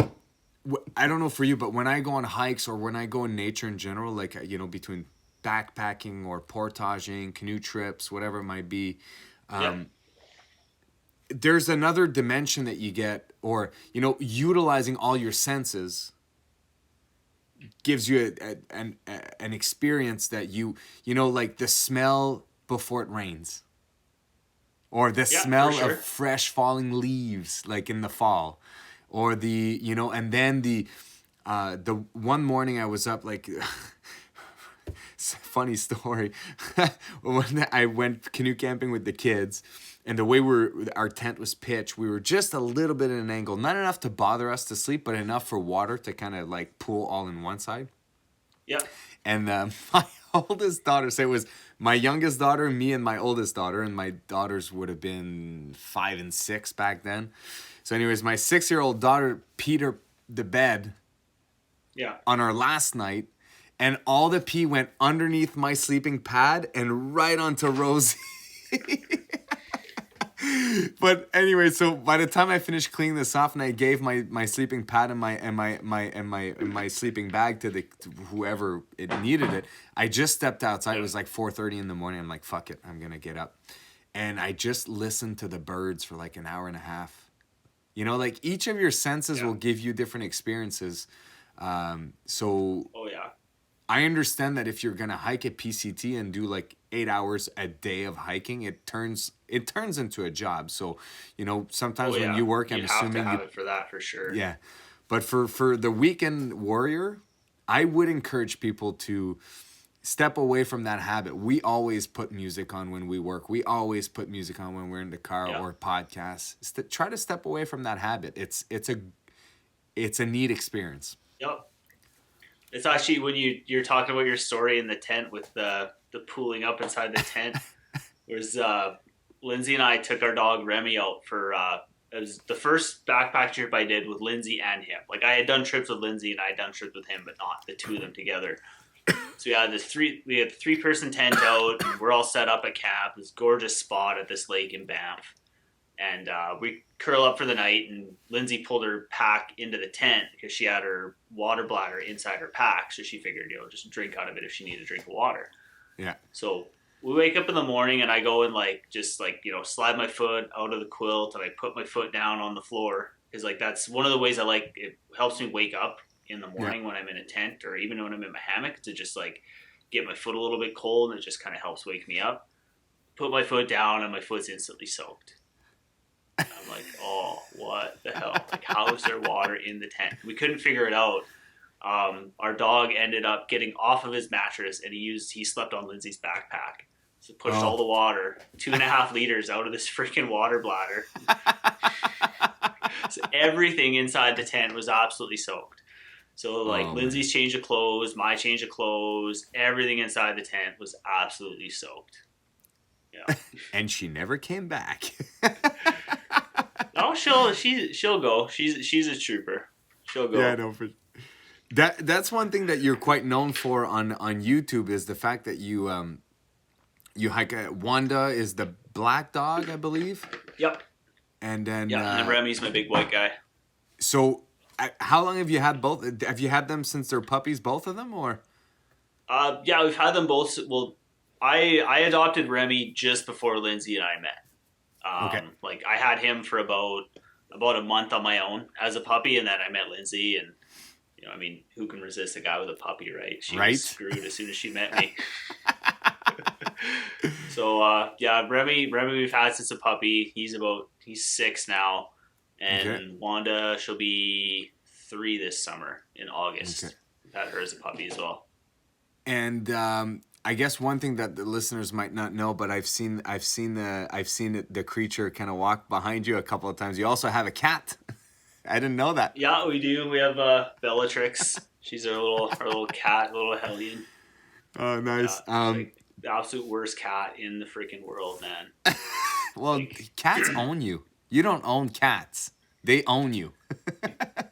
I don't know for you, but when I go on hikes or when I go in nature in general, like, between backpacking or portaging, canoe trips, whatever it might be, Yeah. there's another dimension that you get, or, utilizing all your senses gives you an experience that like the smell before it rains, or the Yeah, for smell of sure. fresh falling leaves, like in the fall, or and then the one morning I was up, like, funny story. When I went canoe camping with the kids, and the way our tent was pitched, we were just a little bit at an angle, not enough to bother us to sleep, but enough for water to kind of like pool all in one side. Yeah. And my oldest daughter, so it was my youngest daughter, me, and my oldest daughter, and my daughters would have been 5 and 6 back then. So, anyways, my 6-year-old daughter peed the bed Yeah. on our last night, and all the pee went underneath my sleeping pad and right onto Rosie. But anyway, so by the time I finished cleaning this off and I gave my sleeping pad and my sleeping bag to whoever it needed it, I just stepped outside. It was like 4:30 in the morning. I'm like, fuck it, I'm gonna get up, and I just listened to the birds for like an hour and a half. Like each of your senses Yeah. will give you different experiences. So Oh yeah. I understand that if you're gonna hike at PCT and do like 8 hours a day of hiking, it turns into a job. So, sometimes Oh when yeah. you work, I'm You'd have to assuming have it for that for sure. yeah. But for the weekend warrior, I would encourage people to step away from that habit. We always put music on when we work. We always put music on when we're in the car Yeah. or podcasts. Try to step away from that habit. It's a neat experience. Yep. It's actually when you're talking about your story in the tent with the pooling up inside the tent. Was Lindsay and I took our dog Remy out for it was the first backpack trip I did with Lindsay and him. Like I had done trips with Lindsay and I had done trips with him, but not the two of them together. So we had the 3-person tent out, and we're all set up at camp. This gorgeous spot at this lake in Banff, and we curl up for the night. And Lindsay pulled her pack into the tent because she had her water bladder inside her pack, so she figured just drink out of it if she needed a drink of water. Yeah. So we wake up in the morning and I go and slide my foot out of the quilt and I put my foot down on the floor, because like that's one of the ways I like it helps me wake up in the morning when I'm in a tent, or even when I'm in my hammock, to just like get my foot a little bit cold, and it just kind of helps wake me up. Put my foot down and my foot's instantly soaked. I'm like, oh, what the hell? Like, how is there water in the tent? We couldn't figure it out. Our dog ended up getting off of his mattress and he slept on Lindsay's backpack. So pushed all the water, 2.5 liters out of this freaking water bladder. So everything inside the tent was absolutely soaked. So like Oh man. Lindsay's change of clothes, my change of clothes, everything inside the tent was absolutely soaked. Yeah. And she never came back. Oh, she'll go. She's a trooper. She'll Yeah, go. no, for that's one thing that you're quite known for on YouTube is the fact that you hike. Wanda is the black dog, I believe, Yep. and then Yeah, and then Remy's my big white guy. so. How long have you had both? Have you had them since they're puppies, both of them, or? Yeah, we've had them both. Well, I adopted Remy just before Lindsay and I met. Okay. Like I had him for about a month on my own as a puppy, and then I met Lindsay, and I mean, who can resist a guy with a puppy, right? She was Right. screwed as soon as she met me. So yeah, Remy we've had since a puppy. He's 6 now, and Okay. Wanda she'll be 3 this summer in August. Okay. We've had her as a puppy as well. And I guess one thing that the listeners might not know, but I've seen the creature kind of walk behind you a couple of times. You also have a cat. I didn't know that. Yeah, we do. We have Bellatrix. She's our little cat, little hellion. Oh, nice. Like the absolute worst cat in the freaking world, man. Well, cats own you. You don't own cats. They own you.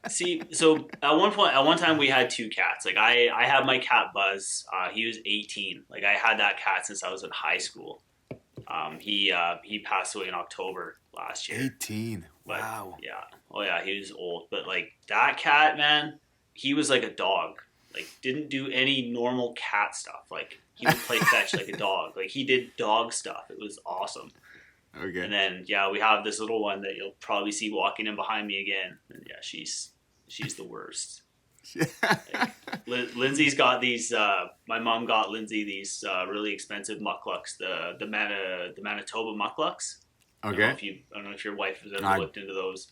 See, so at one time we had 2 cats. Like I had my cat Buzz. He was 18. Like I had that cat since I was in high school. He passed away in October last year. 18. But, Wow. yeah. Oh yeah, he was old. But like that cat, man, he was like a dog. Like didn't do any normal cat stuff. Like he would play fetch like a dog. Like he did dog stuff. It was awesome. Okay. And then yeah, we have this little one that you'll probably see walking in behind me again. And yeah, she's the worst. Like, Lindsay's got these. My mom got Lindsay these really expensive mucklucks. The Manitoba mucklucks. Okay. I don't know if your wife has ever looked into those.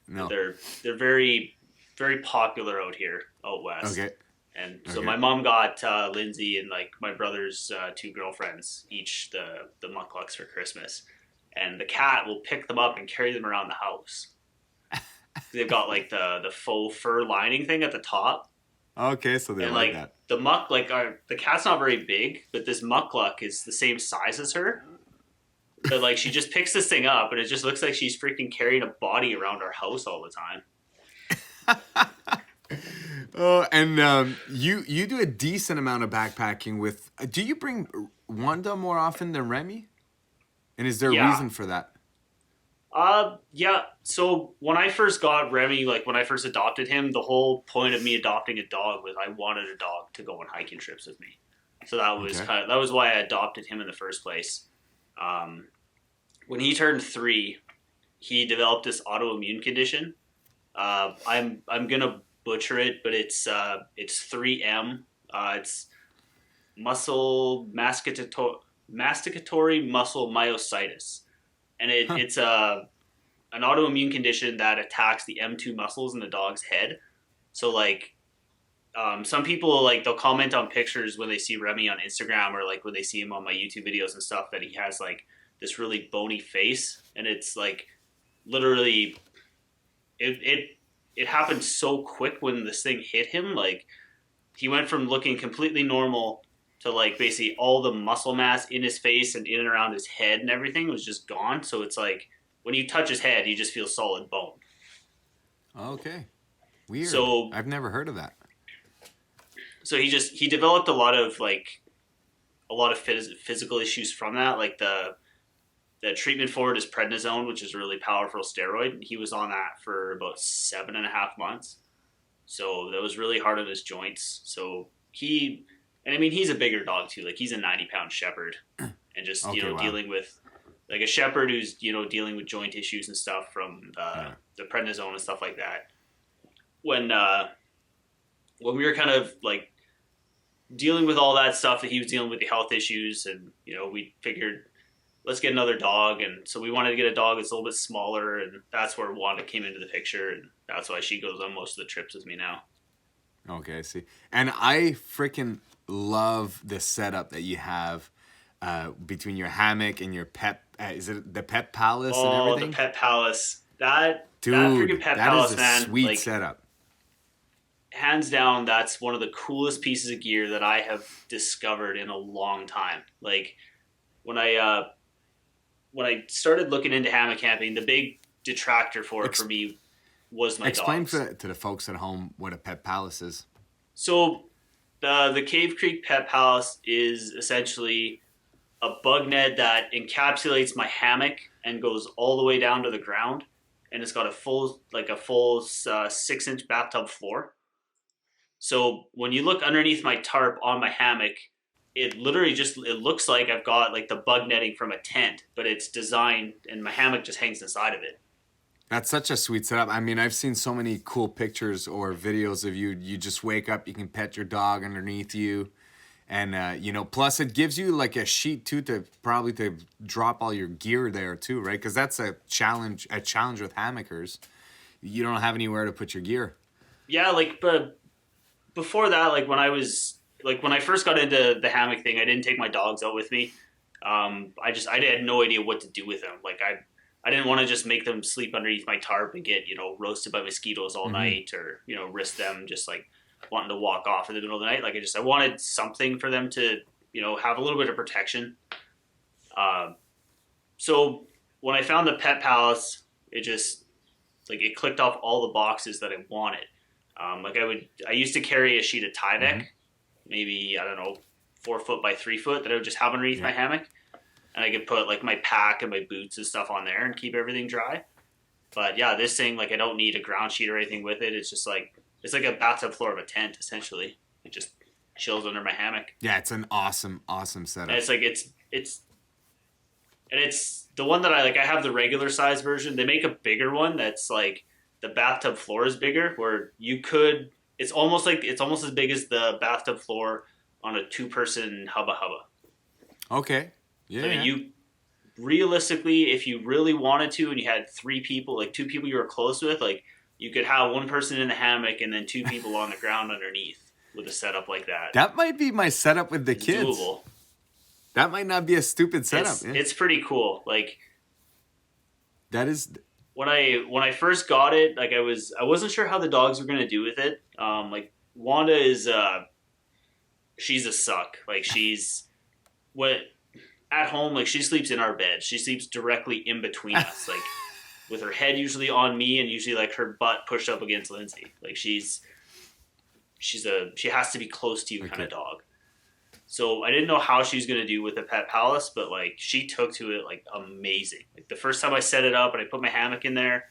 No. They're very very popular out here out west. Okay. And so Okay. my mom got Lindsay and like my brother's 2 girlfriends each the mucklucks for Christmas, and the cat will pick them up and carry them around the house. They've got like the faux fur lining thing at the top. Okay, so they And like like that. the muck, like the cat's not very big, but this muckluck is the same size as her. But like she just picks this thing up, and it just looks like she's freaking carrying a body around our house all the time. Oh, and you do a decent amount of backpacking with. Do you bring Wanda more often than Remy? And is there a Yeah. reason for that? Yeah. So when I first got Remy, like when I first adopted him, the whole point of me adopting a dog was I wanted a dog to go on hiking trips with me. So that was Okay. that was why I adopted him in the first place. When he turned 3, he developed this autoimmune condition. I'm gonna butcher it, but it's 3M. It's muscle masticatory muscle myositis, and it's an autoimmune condition that attacks the M2 muscles in the dog's head. So like some people like they'll comment on pictures when they see Remy on Instagram or like when they see him on my YouTube videos and stuff that he has like this really bony face, and it's like literally it happened so quick when this thing hit him. Like he went from looking completely normal to like basically all the muscle mass in his face and in and around his head and everything was just gone. So it's like when you touch his head, you just feel solid bone. Okay. Weird. So I've never heard of that. So he developed a lot of physical issues from that. Like the treatment for it is prednisone, which is a really powerful steroid. He was on that for about 7.5 months. So that was really hard on his joints. So he's a bigger dog too. Like he's a 90-pound shepherd, and just Okay, wow. dealing with like a shepherd who's dealing with joint issues and stuff from the prednisone and stuff like that. When we were kind of like dealing with all that stuff that he was dealing with, the health issues, and we figured let's get another dog, and so we wanted to get a dog that's a little bit smaller, and that's where Wanda came into the picture, and that's why she goes on most of the trips with me now. Okay, I see. And I freaking love the setup that you have between your hammock and your pet. Is it the pet palace and everything? The pet palace. That Dude, freaking pet that palace, is a man. sweet Like, setup. hands down, that's one of the coolest pieces of gear that I have discovered in a long time. Like when I started looking into hammock camping, the big detractor for it for Ex- me was my Explain dogs. to the folks at home what a pet palace is. So the Cave Creek Pet Palace is essentially a bug net that encapsulates my hammock and goes all the way down to the ground, and it's got a full 6-inch bathtub floor. So when you look underneath my tarp on my hammock, it literally just it looks like I've got like the bug netting from a tent, but it's designed and my hammock just hangs inside of it. That's such a sweet setup. I mean, I've seen so many cool pictures or videos of you. You just wake up, you can pet your dog underneath you. And, plus it gives you like a sheet too to probably to drop all your gear there too, right? Because that's a challenge with hammockers. You don't have anywhere to put your gear. Yeah, but before that, when I first got into the hammock thing, I didn't take my dogs out with me. I had no idea what to do with them. I didn't want to just make them sleep underneath my tarp and get roasted by mosquitoes all night, or risk them just like wanting to walk off in the middle of the night. I wanted something for them to have a little bit of protection. So when I found the Pet Palace, it just it clicked off all the boxes that I wanted. I used to carry a sheet of Tyvek, maybe, I don't know, 4 foot by 3 foot that I would just have underneath my hammock. And I could put like my pack and my boots and stuff on there and keep everything dry. But yeah, this thing, I don't need a ground sheet or anything with it. It's just it's like a bathtub floor of a tent, essentially. It just chills under my hammock. Yeah, it's an awesome, awesome setup. And it's the one that I have the regular size version. They make a bigger one that's the bathtub floor is bigger, where it's almost as big as the bathtub floor on a 2-person hubba hubba. Okay. Yeah. So, I mean, you realistically, if you really wanted to, and you had 3 people, 2 people you were close with, you could have 1 person in the hammock and then 2 people on the ground underneath with a setup like that. That might be my setup with the It's kids. doable. That might not be a stupid setup. It's pretty cool. That is. When I first got it, I wasn't sure how the dogs were gonna do with it. Wanda is she's a suck. She's what at home, she sleeps in our bed. She sleeps directly in between us, with her head usually on me and usually her butt pushed up against Lindsay. She has to be close to you kind of dog. So I didn't know how she was going to do with the Pet Palace, but she took to it amazing. The first time I set it up and I put my hammock in there,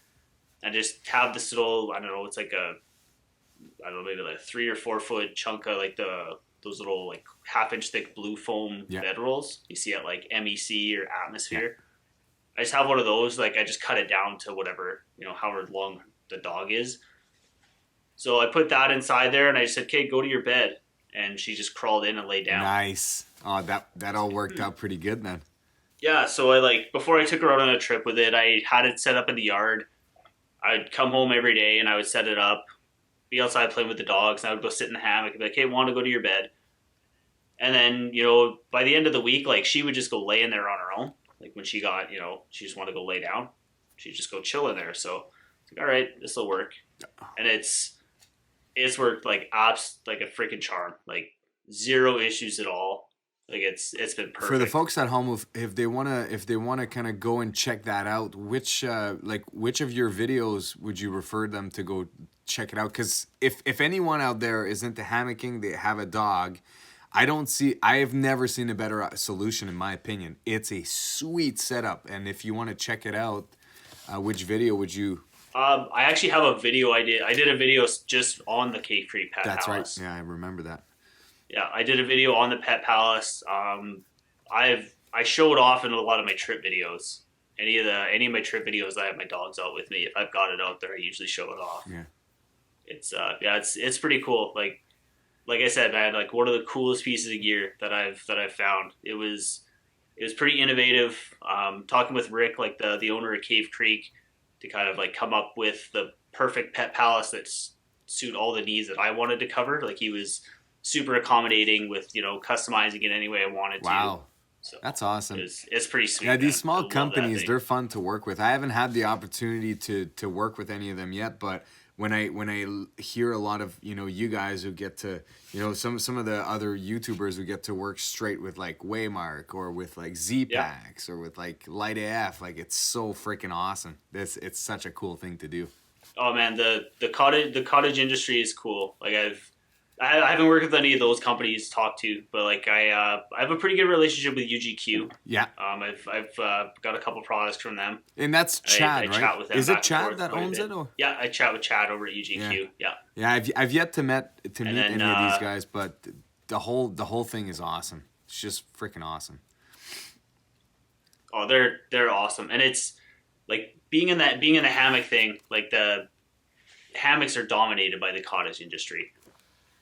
I just have this little, I don't know, it's maybe a 3 or 4 foot chunk of those little half-inch thick blue foam bedrolls you see at MEC or Atmosphere. Yeah. I just have one of those. I just cut it down to whatever, however long the dog is. So I put that inside there and I just said, "Okay, go to your bed." And she just crawled in and lay down. Nice. Oh, that all worked out pretty good then. Yeah, so before I took her out on a trip with it, I had it set up in the yard. I'd come home every day and I would set it up, be outside playing with the dogs, and I would go sit in the hammock and be like, "Hey, want to go to your bed?" And then, by the end of the week, she would just go lay in there on her own. When she got, she just wanted to go lay down. She'd just go chill in there. So, all right, this will work. And it's worked apps like a freaking charm. Zero issues at all. It's been perfect. For the folks at home, if they wanna kind of go and check that out, which of your videos would you refer them to go check it out? Because if anyone out there is into hammocking, they have a dog, I have never seen a better solution in my opinion. It's a sweet setup, and if you want to check it out, which video would you? I actually have a video I did. I did a video just on the Cave Creek Pet Palace. That's right. Yeah, I remember that. Yeah, I did a video on the Pet Palace. I show it off in a lot of my trip videos. Any of my trip videos, I have my dogs out with me. If I've got it out there, I usually show it off. Yeah. It's pretty cool. Like I said, man, one of the coolest pieces of gear that I've found. It was pretty innovative. Talking with Rick, the owner of Cave Creek, to kind of come up with the perfect Pet Palace that suit all the needs that I wanted to cover. He was super accommodating with customizing it any way I wanted to. Wow. So that's awesome. It's pretty sweet. Yeah, these small companies, they're fun to work with. I haven't had the opportunity to work with any of them yet, but when I hear a lot of, you guys who get to, some of the other YouTubers who get to work straight with like Waymark or with like Yeah. Z-Packs or with like Light AF, like it's so freaking awesome. It's such a cool thing to do. Oh man, the cottage industry is cool. Like I haven't worked with any of those companies to talk to, but like I have a pretty good relationship with UGQ. Yeah. I've got a couple products from them. And that's I Chad, right? chat with them Is it back and Chad forth that quite a owns bit. it? Or Yeah, I chat with Chad over at yeah, UGQ. Yeah, yeah. I've yet to meet and then any of these guys, but the whole thing is awesome. It's just freaking awesome. oh, they're awesome, and it's like being in the hammock thing. Like the hammocks are dominated by the cottage industry.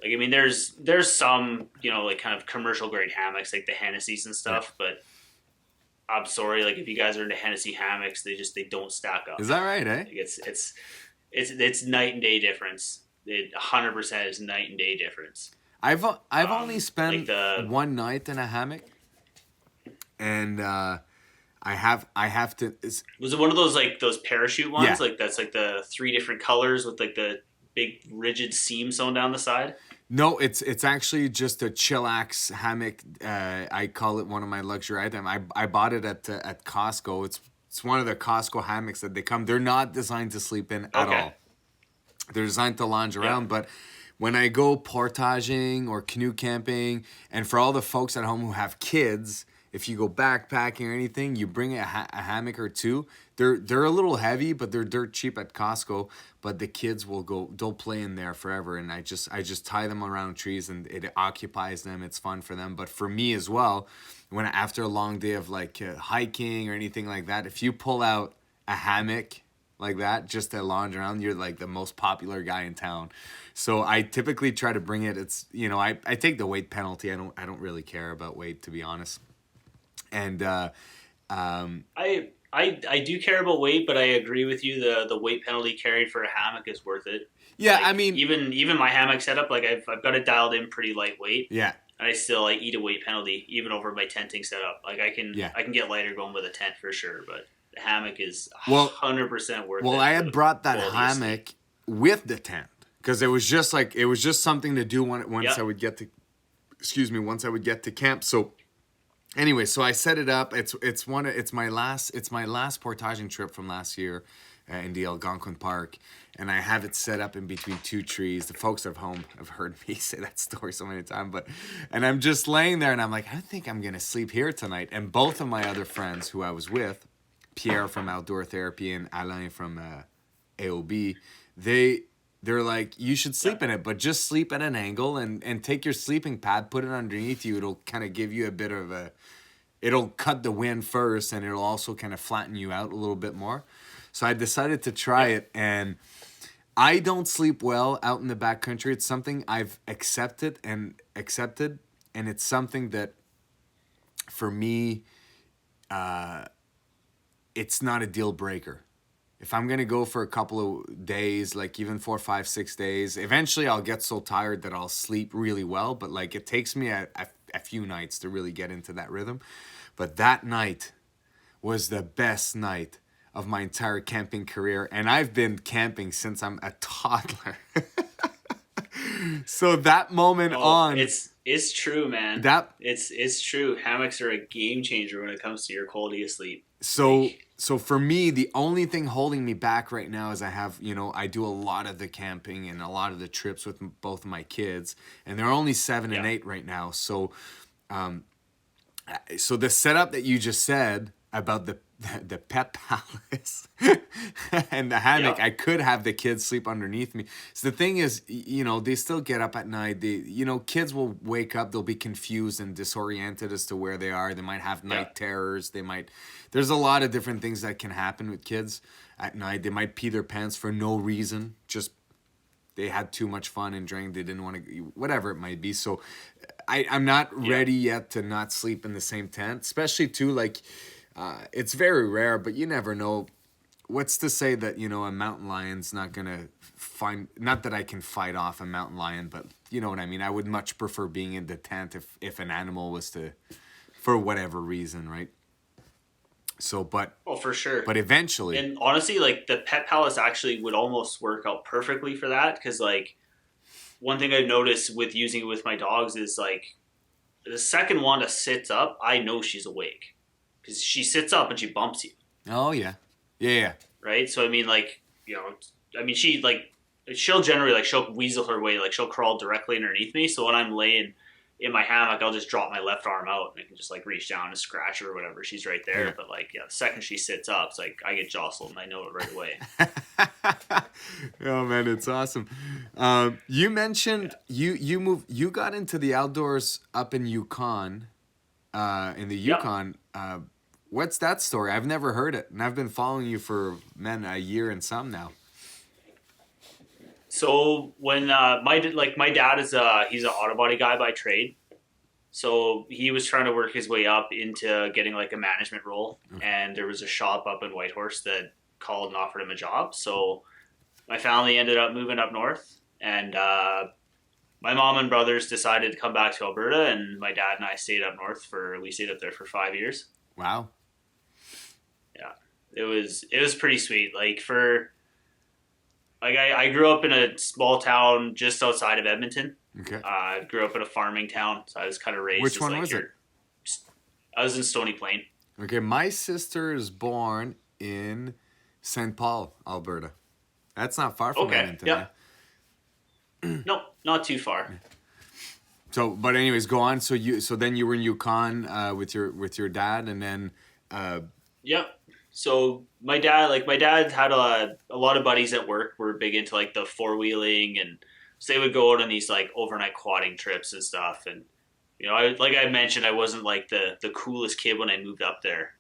Like I mean, there's some like kind of commercial grade hammocks like the Hennessy's and Yeah. stuff, but I'm sorry, like if you guys are into Hennessy hammocks, they don't stack up. Is that right, eh? Like it's night and day difference. It 100% is night and day difference. I've only Like spent one night in a hammock, and I have to. Was it one of those like those parachute ones? Yeah. Like that's like the three different colors with like the big rigid seam sewn down the side. No, it's actually just a chillax hammock. I call it one of my luxury items. I bought it at Costco. It's one of the Costco hammocks that they come. They're not designed to sleep in at Okay. all. They're designed to lounge around, Yeah. but when I go portaging or canoe camping, and for all the folks at home who have kids, if you go backpacking or anything, you bring a hammock or two. They're a little heavy, but they're dirt cheap at Costco. But the kids they'll play in there forever, and I just tie them around trees, and it occupies them. It's fun for them, but for me as well. When after a long day of like hiking or anything like that, if you pull out a hammock like that just to lounge around, you're like the most popular guy in town. So I typically try to bring it. It's I take the weight penalty. I don't really care about weight, to be honest. And I do care about weight, but I agree with you. The weight penalty carried for a hammock is worth it. yeah, Like I mean, even my hammock setup, like I've got it dialed in pretty lightweight, yeah, and I still like eat a weight penalty even over my tenting setup. Like yeah. I can get lighter going with a tent for sure, but the hammock is Well, 100% worth it. Well, I for had the brought that quality of sleep. hammock with the tent because it was just something to do once Yeah. I would get to, excuse me, once I would get to camp. So anyway, so I set it up. It's my last portaging trip from last year in the Algonquin Park, and I have it set up in between two trees. The folks at home have heard me say that story so many times, and I'm just laying there, and I'm like, I think I'm gonna sleep here tonight. And both of my other friends who I was with, Pierre from Outdoor Therapy and Alain from AOB, they're like, you should sleep in it, but just sleep at an angle and take your sleeping pad, put it underneath you. It'll kind of give you a bit of it'll cut the wind first, and it'll also kind of flatten you out a little bit more. So I decided to try it, and I don't sleep well out in the backcountry. It's something I've accepted, and it's something that for me, it's not a deal breaker. If I'm gonna go for a couple of days, like even 4, 5, 6 days, eventually I'll get so tired that I'll sleep really well. But like it takes me a few nights to really get into that rhythm. But that night was the best night of my entire camping career, and I've been camping since I'm a toddler. So that moment on, It's true, man. that It's true. Hammocks are a game changer when it comes to your quality of sleep. So Like, so for me, the only thing holding me back right now is I do a lot of the camping and a lot of the trips with both of my kids, and they're only 7 and Yeah. 8 right now. So the setup that you just said about the pet palace and the hammock, Yeah. I could have the kids sleep underneath me. So the thing is, they still get up at night. Kids will wake up, they'll be confused and disoriented as to where they are. They might have night terrors. There's a lot of different things that can happen with kids at night. They might pee their pants for no reason, just they had too much fun and drank. They didn't want to, whatever it might be. So I'm not ready yet to not sleep in the same tent, especially too, like, it's very rare, but you never know. What's to say that, a mountain lion's not going to not that I can fight off a mountain lion, but you know what I mean? I would much prefer being in the tent if an animal was to, for whatever reason, right? So, but Oh, for sure. eventually, And honestly, like the Pet Palace actually would almost work out perfectly for that because like one thing I've noticed with using it with my dogs is like the second Wanda sits up, I know she's awake because she sits up and she bumps you, oh yeah, yeah, right? So I mean, like I mean, she like she'll generally like she'll weasel her way, like she'll crawl directly underneath me. So when I'm laying in my hammock, I'll just drop my left arm out and I can just like reach down and scratch her or whatever. She's right there. yeah. But like, yeah, the second she sits up, it's like I get jostled and I know it right away. Oh man, it's awesome. You mentioned you got into the outdoors up in Yukon, in the Yep. Yukon. What's that story? I've never heard it, and I've been following you for a year and some now. So when my dad is he's an auto body guy by trade. So he was trying to work his way up into getting like a management role, and there was a shop up in Whitehorse that called and offered him a job. So my family ended up moving up north, and my mom and brothers decided to come back to Alberta, and my dad and I stayed up north we stayed up there for 5 years. Wow. Yeah, it was pretty sweet. Like I grew up in a small town just outside of Edmonton. Okay. I grew up in a farming town, so I was kind of raised. Which as one like was it? I was in Stony Plain. Okay, my sister is born in St. Paul, Alberta. That's not far from Okay, Edmonton. yeah. Eh? No, not too far. So, but anyways, go on. So then you were in Yukon with your dad, and then Yep. So my dad had a lot of buddies at work were big into like the four wheeling, and so they would go out on these like overnight quadding trips and stuff. And like I mentioned, I wasn't like the coolest kid when I moved up there.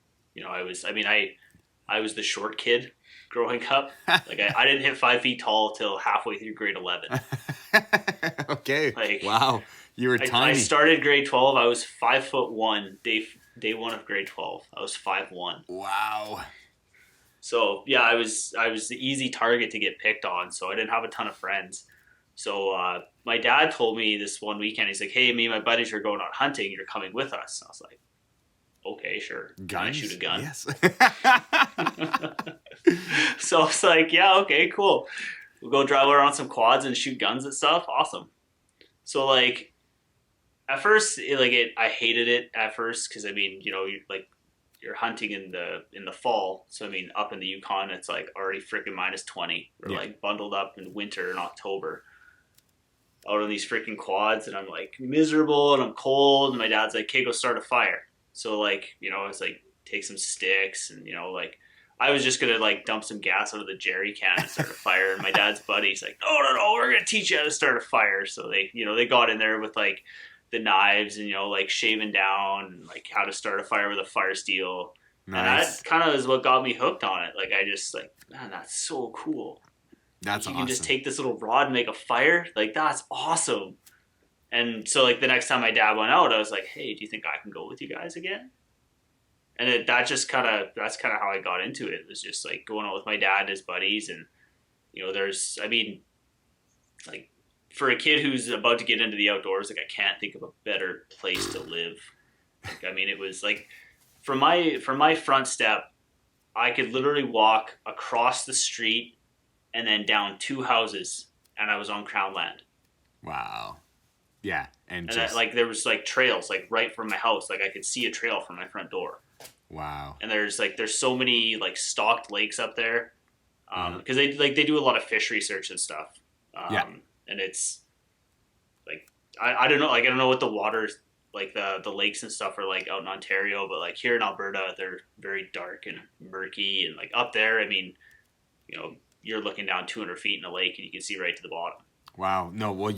I was the short kid growing up. Like I didn't hit 5 feet tall till halfway through grade 11. okay, Like wow, you were tiny. I started grade 12. I was 5'1". Day one of grade 12. I was 5'1". Wow. So yeah, I was the easy target to get picked on. So I didn't have a ton of friends. So my dad told me this one weekend, he's like, "Hey, me and my buddies are going out hunting. You're coming with us." And I was like, "Okay, sure." Can I shoot a gun? Yes. So I was like, "Yeah, okay, cool. We'll go drive around some quads and shoot guns and stuff. Awesome." So like, at first, I hated it at first because I mean, you're hunting in the fall, so I mean, up in the Yukon, it's like already freaking -20. We're like bundled up in winter in October, out on these freaking quads, and I'm like miserable and I'm cold. And my dad's like, "Okay, go start a fire." So like, I was like, take some sticks, and like, I was just gonna like dump some gas out of the jerry can and start a fire. And my dad's buddy's like, "No, no, no, we're gonna teach you how to start a fire." So they got in there with like the knives and like shaving down and like how to start a fire with a fire steel. Nice. And that kind of is what got me hooked on it. Like I just like, man, that's so cool. That's you awesome. can just take this little rod and make a fire. Like that's awesome. And so like the next time my dad went out, I was like, "Hey, do you think I can go with you guys again?" And that's kind of how I got into it. It was just like going out with my dad and his buddies, and like for a kid who's about to get into the outdoors, like I can't think of a better place to live. Like, I mean, it was like from my front step, I could literally walk across the street and then down 2 houses, and I was on Crown land. Wow. Yeah, and there was like trails like right from my house. Like I could see a trail from my front door. Wow. And there's so many like stocked lakes up there, because they do a lot of fish research and stuff. And it's like I don't know, like I don't know what the waters like the lakes and stuff are like out in Ontario, but like here in Alberta they're very dark and murky, and like up there, I mean, you're looking down 200 feet in a lake and you can see right to the bottom. Wow. No, well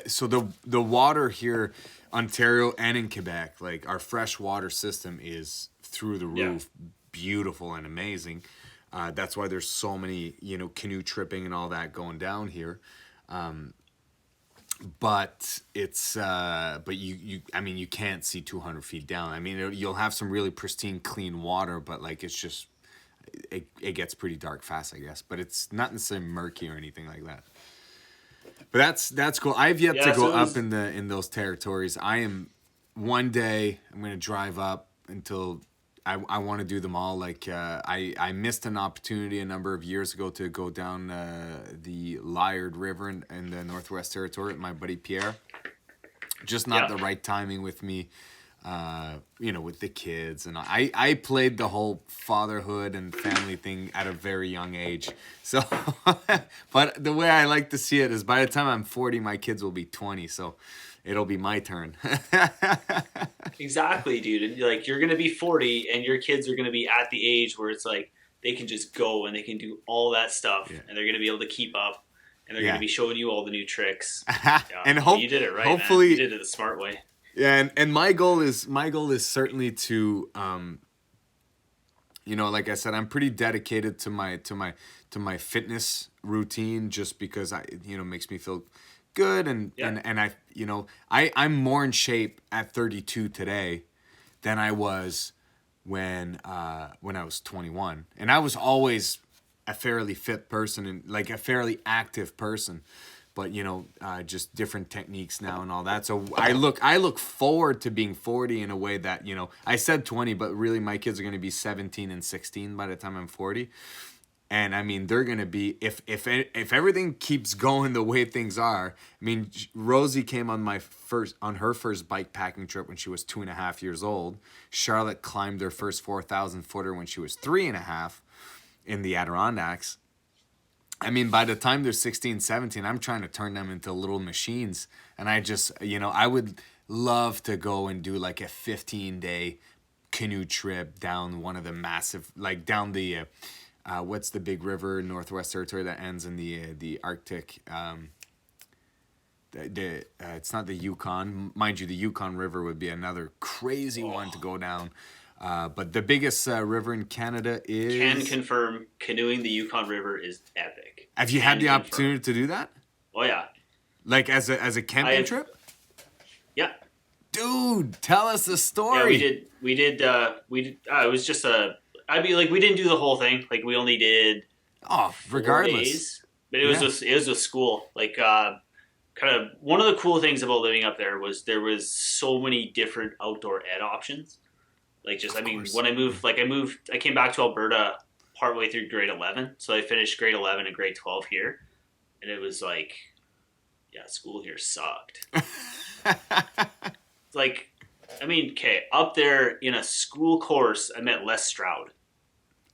so the water here, Ontario and in Quebec, like our fresh water system is through the roof, beautiful and amazing. That's why there's so many, canoe tripping and all that going down here. But it's, but you can't see 200 feet down. I mean, you'll have some really pristine, clean water, but like, it's just, it gets pretty dark fast, I guess, but it's not necessarily murky or anything like that. But that's cool. I've yet to go up in those territories. One day I'm going to drive up until I want to do them all. Like I missed an opportunity a number of years ago to go down the Liard River in the Northwest Territory with my buddy Pierre. Just not the right timing with me, with the kids. And I played the whole fatherhood and family thing at a very young age. So, but the way I like to see it is by the time I'm 40, my kids will be 20. So it'll be my turn. Exactly, dude. Like, you're going to be 40 and your kids are going to be at the age where it's like they can just go and they can do all that stuff and they're going to be able to keep up. And they're going to be showing you all the new tricks. And you did it right, hopefully, man. You did it the smart way. Yeah, and my goal is certainly to, like I said, I'm pretty dedicated to my fitness routine just because makes me feel good and I'm more in shape at 32 today than I was when I was 21, and I was always a fairly fit person and like a fairly active person, but just different techniques now and all that. So I look forward to being 40 in a way that, I said 20, but really my kids are going to be 17 and 16 by the time I'm 40. And I mean, they're going to be, if everything keeps going the way things are, I mean, Rosie came on her first bike packing trip when she was 2.5 years old. Charlotte climbed her first 4,000 footer when she was 3.5. in the Adirondacks. I mean, by the time they're 16, 17, I'm trying to turn them into little machines. And I just, I would love to go and do like a 15-day canoe trip down one of the massive, like down the, what's the big river in Northwest Territory that ends in the Arctic? It's not the Yukon. Mind you, the Yukon River would be another crazy one to go down. But the biggest river in Canada is... Can confirm, canoeing the Yukon River is epic. Have you had the opportunity to do that? Oh, yeah. Like as a camping trip? Yeah. Dude, tell us the story. Yeah, we did. It was just we didn't do the whole thing. Like, we only did 4 days. But it was a school. Like, kind of one of the cool things about living up there was so many different outdoor ed options. Like, just, when I came back to Alberta partway through grade 11. So I finished grade 11 and grade 12 here. And it was like, school here sucked. Like, up there in a school course, I met Les Stroud.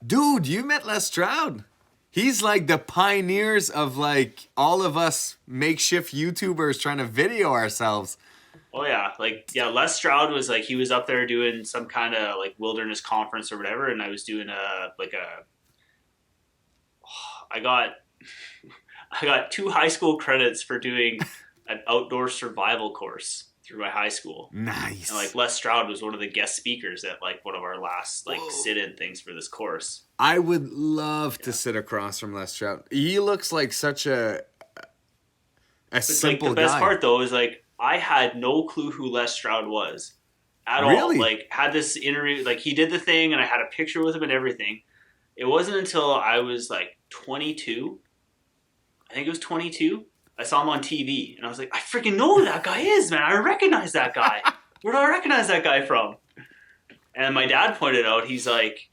Dude, you met Les Stroud. He's like the pioneers of like all of us makeshift YouTubers trying to video ourselves. Oh, yeah. Les Stroud was like, he was up there doing some kind of like wilderness conference or whatever. And I was doing I got 2 high school credits for doing an outdoor survival course through my high school. Nice. And like Les Stroud was one of the guest speakers at like one of our last like sit-in things for this course. I would love to sit across from Les Stroud. He looks like such a simple guy. The best part though is like, I had no clue who Les Stroud was at all. Like, had this interview, like he did the thing and I had a picture with him and everything. It wasn't until I was like 22. I think it was 22. I saw him on TV and I was like, I freaking know who that guy is, man. I recognize that guy. Where do I recognize that guy from? And my dad pointed out, he's like,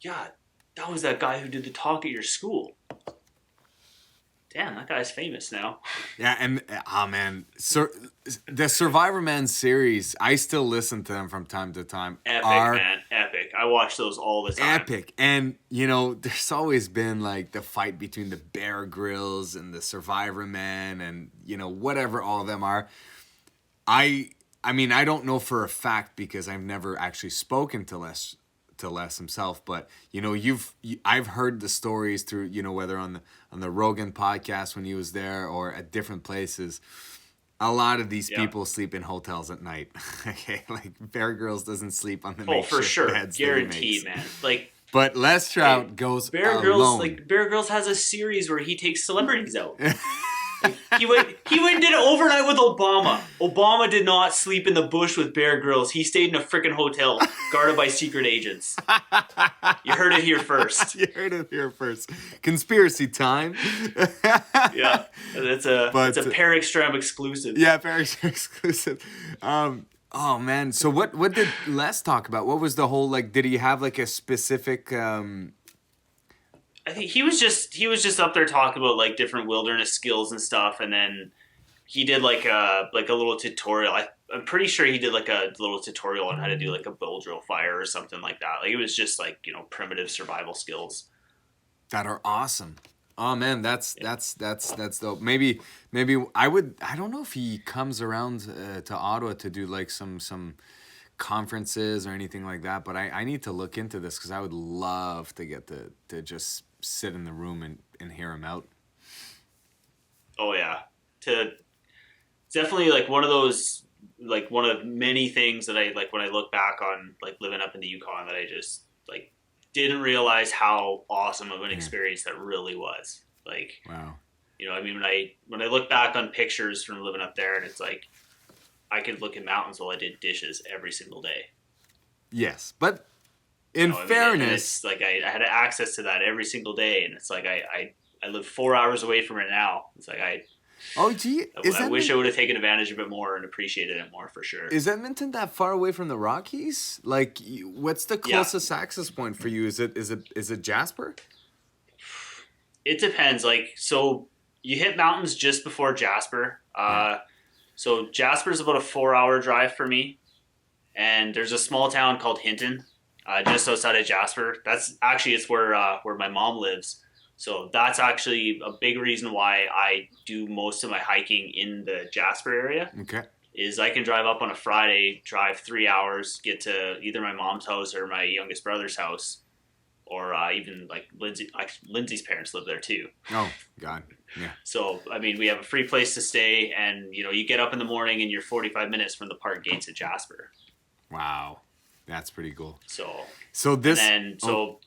yeah, that was that guy who did the talk at your school. Damn, that guy's famous now. Yeah, and man, the Survivor Man series, I still listen to them from time to time. Epic, man, epic. I watch those all the time. Epic, and there's always been like the fight between the Bear Grylls and the Survivor Man, and whatever all of them are. I don't know for a fact because I've never actually spoken to Les himself, but I've heard the stories through whether on the Rogan podcast when he was there or at different places. A lot of these people sleep in hotels at night. Okay, like Bear Grylls doesn't sleep on the makeshift for sure, beds guaranteed, man. Like, but Les Stroud goes Bear alone. Grylls, like Bear Grylls has a series where he takes celebrities out. He went and did it overnight with Obama. Obama did not sleep in the bush with Bear Grylls. He stayed in a freaking hotel guarded by secret agents. You heard it here first. You heard it here first. Conspiracy time. Yeah, it's a Pair Extreme exclusive. Yeah, Pair Extreme exclusive. Oh man. So what did Les talk about? What was the whole like? Did he have like a specific? I think he was just up there talking about like different wilderness skills and stuff, and then he did like a little tutorial. I'm pretty sure he did like a little tutorial on how to do like a bow drill fire or something like that. Like it was just like primitive survival skills. That are awesome. Oh man, that's Yeah. that's dope. Maybe I would. I don't know if he comes around to Ottawa to do like some conferences or anything like that. But I need to look into this because I would love to get to just sit in the room and hear him out. Oh yeah, to definitely like one of those like one of many things that I like when I look back on like living up in the Yukon that I just like didn't realize how awesome of an Yeah. experience that really was. Like, Wow. I mean when I look back on pictures from living up there and it's like I could look at mountains while I did dishes every single day. Yes, but in I mean, and fairness, it's like I had access to that every single day, and it's like I live 4 hours away from it now. It's like oh gee, I wish I would have taken advantage of it more and appreciated it more for sure. is Edmonton that far away from the Rockies? Like, what's the Yeah, closest access point for you? Is it Jasper? it depends. Like, so you hit mountains just before Jasper. Yeah. So Jasper's about a 4 hour drive for me, and there's a small town called Hinton, just outside of Jasper. That's actually it's where my mom lives. So that's actually a big reason why I do most of my hiking in the Jasper area. Okay. Is I can drive up on a Friday, drive 3 hours, get to either my mom's house or my youngest brother's house, or even like Lindsay's parents live there too. Oh God. Yeah. So I mean, we have a free place to stay, and you get up in the morning and you're 45 minutes from the park gates at Jasper. Wow. That's pretty cool. So So and this. then Oh,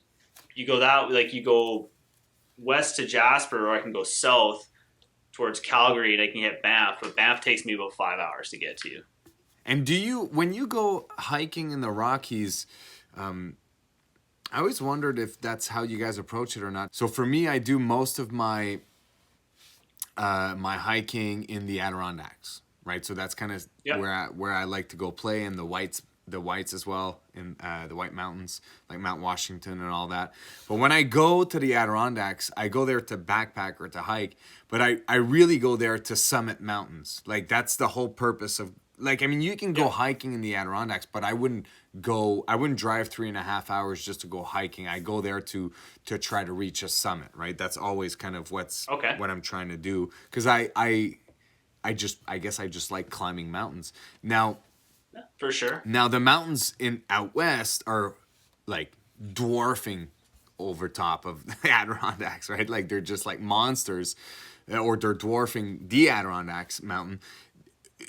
you go that like you go west to Jasper, or I can go south towards Calgary and I can hit Banff, but Banff takes me about 5 hours to get to. and when you go hiking in the Rockies, I always wondered if that's how you guys approach it or not. So for me, I do most of my my hiking in the Adirondacks, right? So that's kind of Yep. where I like to go play in the whites as well in the White Mountains, like Mount Washington and all that. But when I go to the Adirondacks, I go there to backpack or to hike, but I really go there to summit mountains. Like that's the whole purpose of like I mean you can go Yep. hiking in the Adirondacks, but I wouldn't drive 3.5 hours just to go hiking. I go there to try to reach a summit, right? That's always kind of Okay. what I'm trying to do because I guess I just like climbing mountains. For sure. Now the mountains in out west are like dwarfing over top of the Adirondacks, right? Like they're just like monsters, or they're dwarfing the Adirondacks mountain.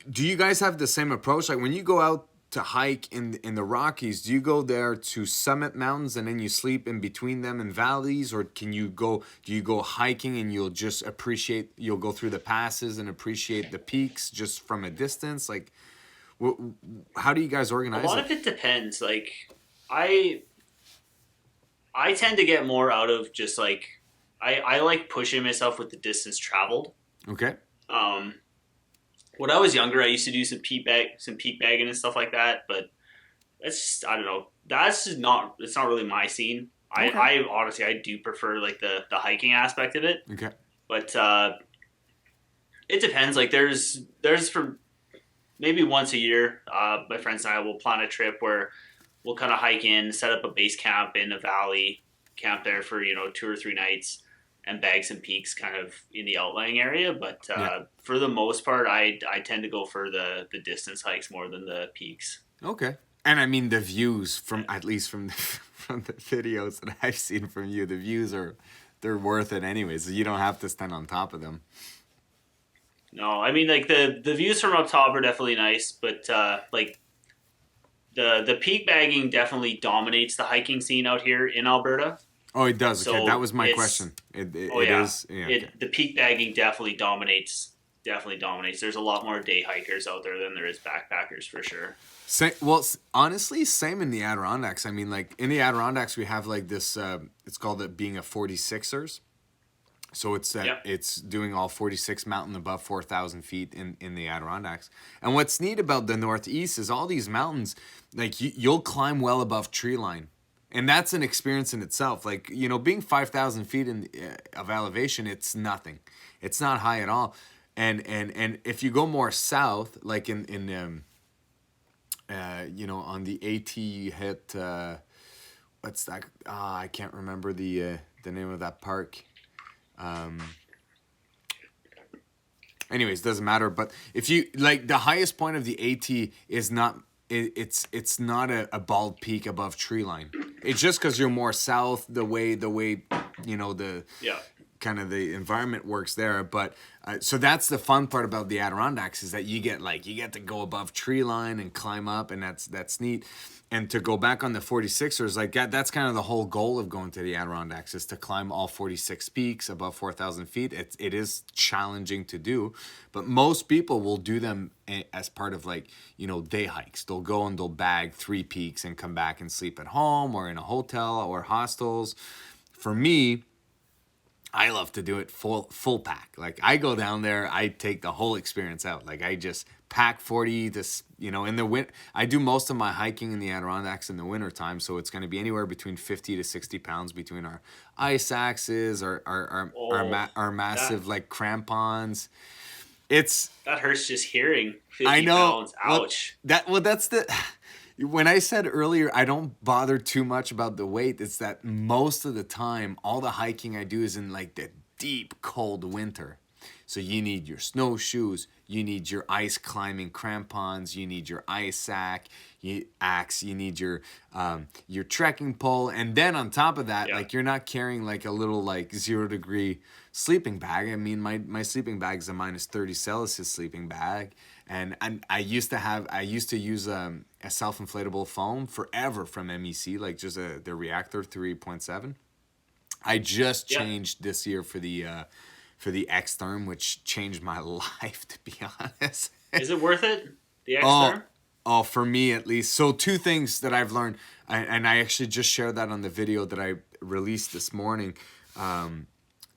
Do you guys have the same approach? Like when you go out to hike in the Rockies, do you go there to summit mountains and then you sleep in between them in valleys, or do you go hiking and you'll go through the passes and appreciate the peaks just from a distance? Like how do you guys A organize lot it? of it depends. Like I I tend to get more out of just like I like pushing myself with the distance traveled. Okay. Um, when I was younger, I used to do some peak bagging and stuff like that. But that's just, I don't know. That's just not. It's not really my scene. Okay. I honestly I do prefer like the hiking aspect of it. Okay. But it depends. Like there's for maybe once a year, my friends and I will plan a trip where we'll kind of hike in, set up a base camp in a valley, camp there for 2 or 3 nights, and bag some peaks kind of in the outlying area. But Yeah. for the most part, I tend to go for the distance hikes more than the peaks. Okay. And I mean the views from at least from from the videos that I've seen from you, the views they're worth it anyways. You don't have to stand on top of them. No, I mean like the views from up top are definitely nice, but like the peak bagging definitely dominates the hiking scene out here in Alberta. Oh, it does. Okay, that So was my it's question. oh It yeah, is. Yeah. Okay. the peak bagging definitely dominates. Definitely dominates. There's a lot more day hikers out there than there is backpackers for sure. Honestly, same in the Adirondacks. I mean, like in the Adirondacks, we have like this. It's called it being a 46ers. So it's doing all 46 mountain above 4,000 feet in the Adirondacks. And what's neat about the Northeast is all these mountains, like you'll climb well above tree line. And that's an experience in itself. Like, you know, being 5,000 feet of elevation, it's nothing. It's not high at all. And if you go more south, like you know, on the AT you hit, what's that? I can't remember the name of that park. Anyways, doesn't matter. But if you like, the highest point of the AT is not it's not a bald peak above tree line. It's just because you're more south, the way you know the kind of the environment works there. But so that's the fun part about the Adirondacks, is that you get to go above tree line and climb up, and that's neat. And to go back on the 46ers, like that's kind of the whole goal of going to the Adirondacks, is to climb all 46 peaks above 4,000 feet. It is challenging to do, but most people will do them as part of, like, you know, day hikes. They'll go and they'll bag 3 peaks and come back and sleep at home or in a hotel or hostels. For me, I love to do it full pack. Like, I go down there, I take the whole experience out. Like, I just pack 40 this, you know, in the winter. I do most of my hiking in the Adirondacks in the winter time, so it's going to be anywhere between 50 to 60 pounds between our ice axes, our massive like crampons. That hurts just hearing 50 I know. pounds. Ouch. That's the when I said earlier I don't bother too much about the weight, it's that most of the time all the hiking I do is in like the deep cold winter. So you need your snowshoes, you need your ice climbing crampons, you need your ice sack, you need your trekking pole, and then on top of that, like, you're not carrying like a little like 0 degree sleeping bag. I mean, my sleeping bag is a minus 30 Celsius sleeping bag, and I used to use a self-inflatable foam forever from MEC, like just the Reactor 3.7. I just changed this year for the X-Therm, which changed my life, to be honest. Is it worth it, the X-Therm? Oh, for me at least. So 2 things that I've learned, and I actually just shared that on the video that I released this morning,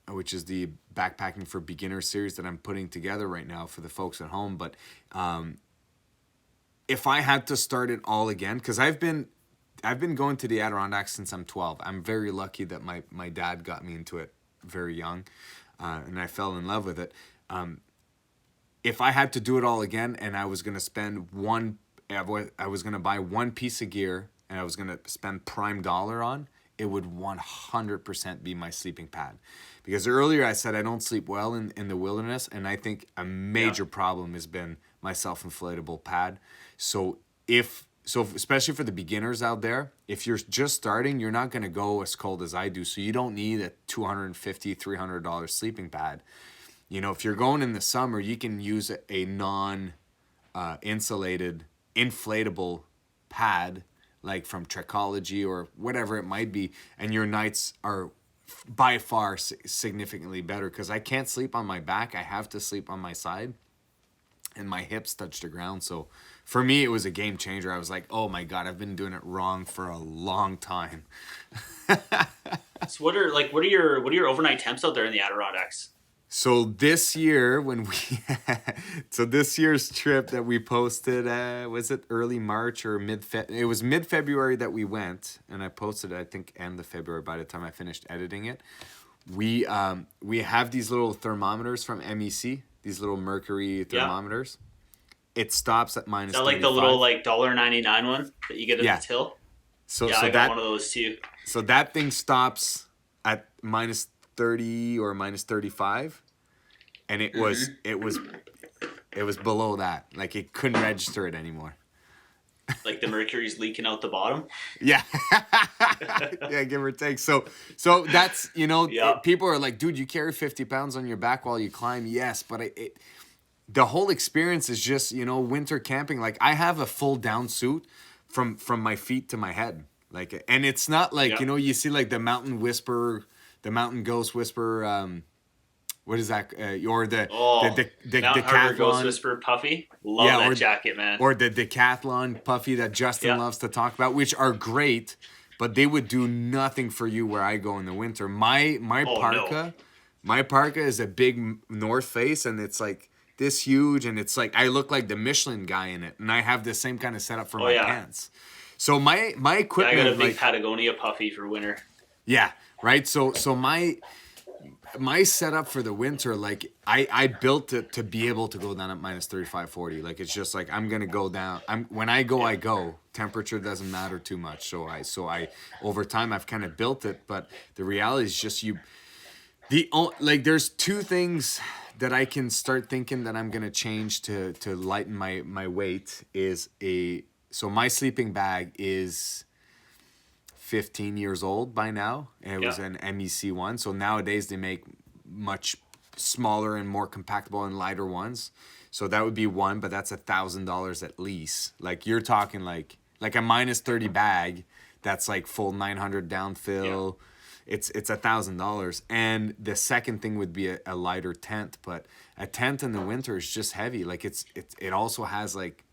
which is the Backpacking for Beginners series that I'm putting together right now for the folks at home. But if I had to start it all again, because I've been going to the Adirondacks since I'm 12. I'm very lucky that my dad got me into it very young. And I fell in love with it. If I had to do it all again, and I was going to I was going to buy one piece of gear, and I was going to spend prime dollar on, it would 100% be my sleeping pad. Because earlier I said I don't sleep well in the wilderness, and I think a major problem has been my self-inflatable pad. So especially for the beginners out there, if you're just starting, you're not going to go as cold as I do. So you don't need a $250, $300 sleeping pad. You know, if you're going in the summer, you can use a non-insulated, inflatable pad, like from Trekology or whatever it might be. And your nights are by far significantly better, because I can't sleep on my back. I have to sleep on my side, and my hips touch the ground. So for me, it was a game changer. I was like, oh my God, I've been doing it wrong for a long time. So what are your overnight temps out there in the Adirondacks? So this year, this year's trip that we posted, was it early March or it was mid-February that we went, and I posted it, I think, end of February by the time I finished editing it. We have these little thermometers from MEC, these little mercury thermometers. It stops at minus 35. Is that like the little like $1.99 one that you get at the till? So I got one of those too. So that thing stops at minus 30 or minus 35, and it was below that. Like, it couldn't register it anymore. Like the mercury's leaking out the bottom? Yeah. Yeah, give or take. So that's, you know, people are like, dude, you carry 50 pounds on your back while you climb. Yes, but the whole experience is just, you know, winter camping. Like, I have a full down suit from my feet to my head. Like, and it's not like, you know, you see like the Mountain Ghost Whisper, what is that? Or the Decathlon Ghost Whisper Puffy. Love that jacket, man. Or the Decathlon Puffy that Justin loves to talk about, which are great, but they would do nothing for you where I go in the winter. My My parka is a big North Face, and it's like this huge, and it's like I look like the Michelin guy in it, and I have the same kind of setup for Oh my yeah. pants. So my Yeah, I equipment, got a big like, Patagonia puffy for winter. yeah, right. So my setup for the winter, like I built it to be able to go down at minus 35, 40. Like it's just like I'm gonna go down. When I go, Yeah. I go. Temperature doesn't matter too much. So I over time I've kind of built it, but the reality is just like there's two things that I can start thinking that I'm gonna change to lighten my weight is so my sleeping bag is 15 years old by now, and it Yeah. was an MEC one. So nowadays they make much smaller and more compactable and lighter ones. So that would be one, but that's $1,000 at least. Like you're talking like a minus 30 bag that's like full 900 downfill. Yeah. It's $1,000. And the second thing would be a lighter tent, but a tent in the winter is just heavy. Like it also has like,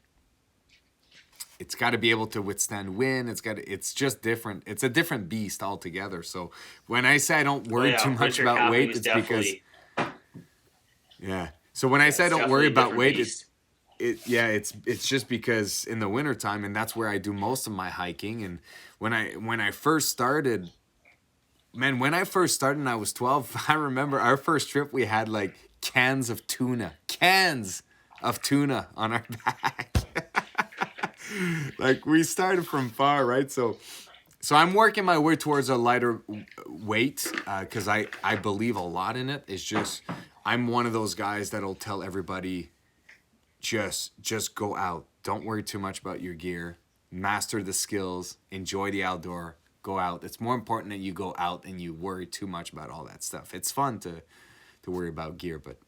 it's got to be able to withstand wind. It's just different. It's a different beast altogether. So when I say I don't Oh worry too yeah. much Winter about camping weight, is it's because, definitely yeah. So when I say I it's don't worry definitely a about different weight, beast. it's just because in the wintertime, and that's where I do most of my hiking. And when I first started, man, when I first started and I was 12, I remember our first trip, we had like cans of tuna on our back. Like we started from far, right? So I'm working my way towards a lighter weight because I believe a lot in it. It's just I'm one of those guys that'll tell everybody just go out. Don't worry too much about your gear. Master the skills. Enjoy the outdoor. Go out. It's more important that you go out and you worry too much about all that stuff. It's fun to worry about gear, but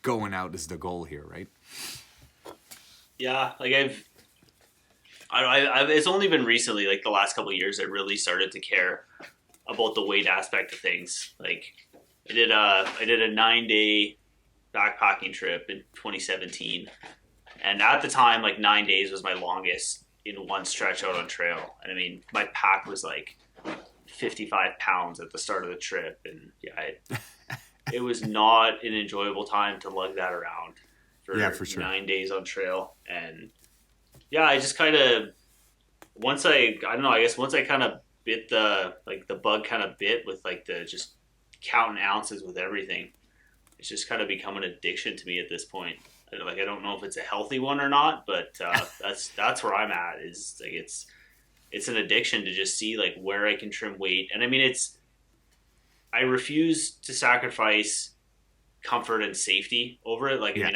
going out is the goal here, right? Yeah, like I've it's only been recently, like the last couple of years, I really started to care about the weight aspect of things. Like I did a 9 day backpacking trip in 2017, and at the time, like 9 days was my longest in one stretch out on trail. And I mean, my pack was like 55 pounds at the start of the trip, and yeah, it was not an enjoyable time to lug that around for Yeah, for sure. 9 days on trail. And yeah, I just kind of I don't know, I guess once I kind of bit the bug kind of bit with like the just counting ounces with everything, it's just kind of become an addiction to me at this point. Like I don't know if it's a healthy one or not, but that's where I'm at. Is like it's an addiction to just see like where I can trim weight. And I mean, I refuse to sacrifice comfort and safety over it. Like, Yeah. I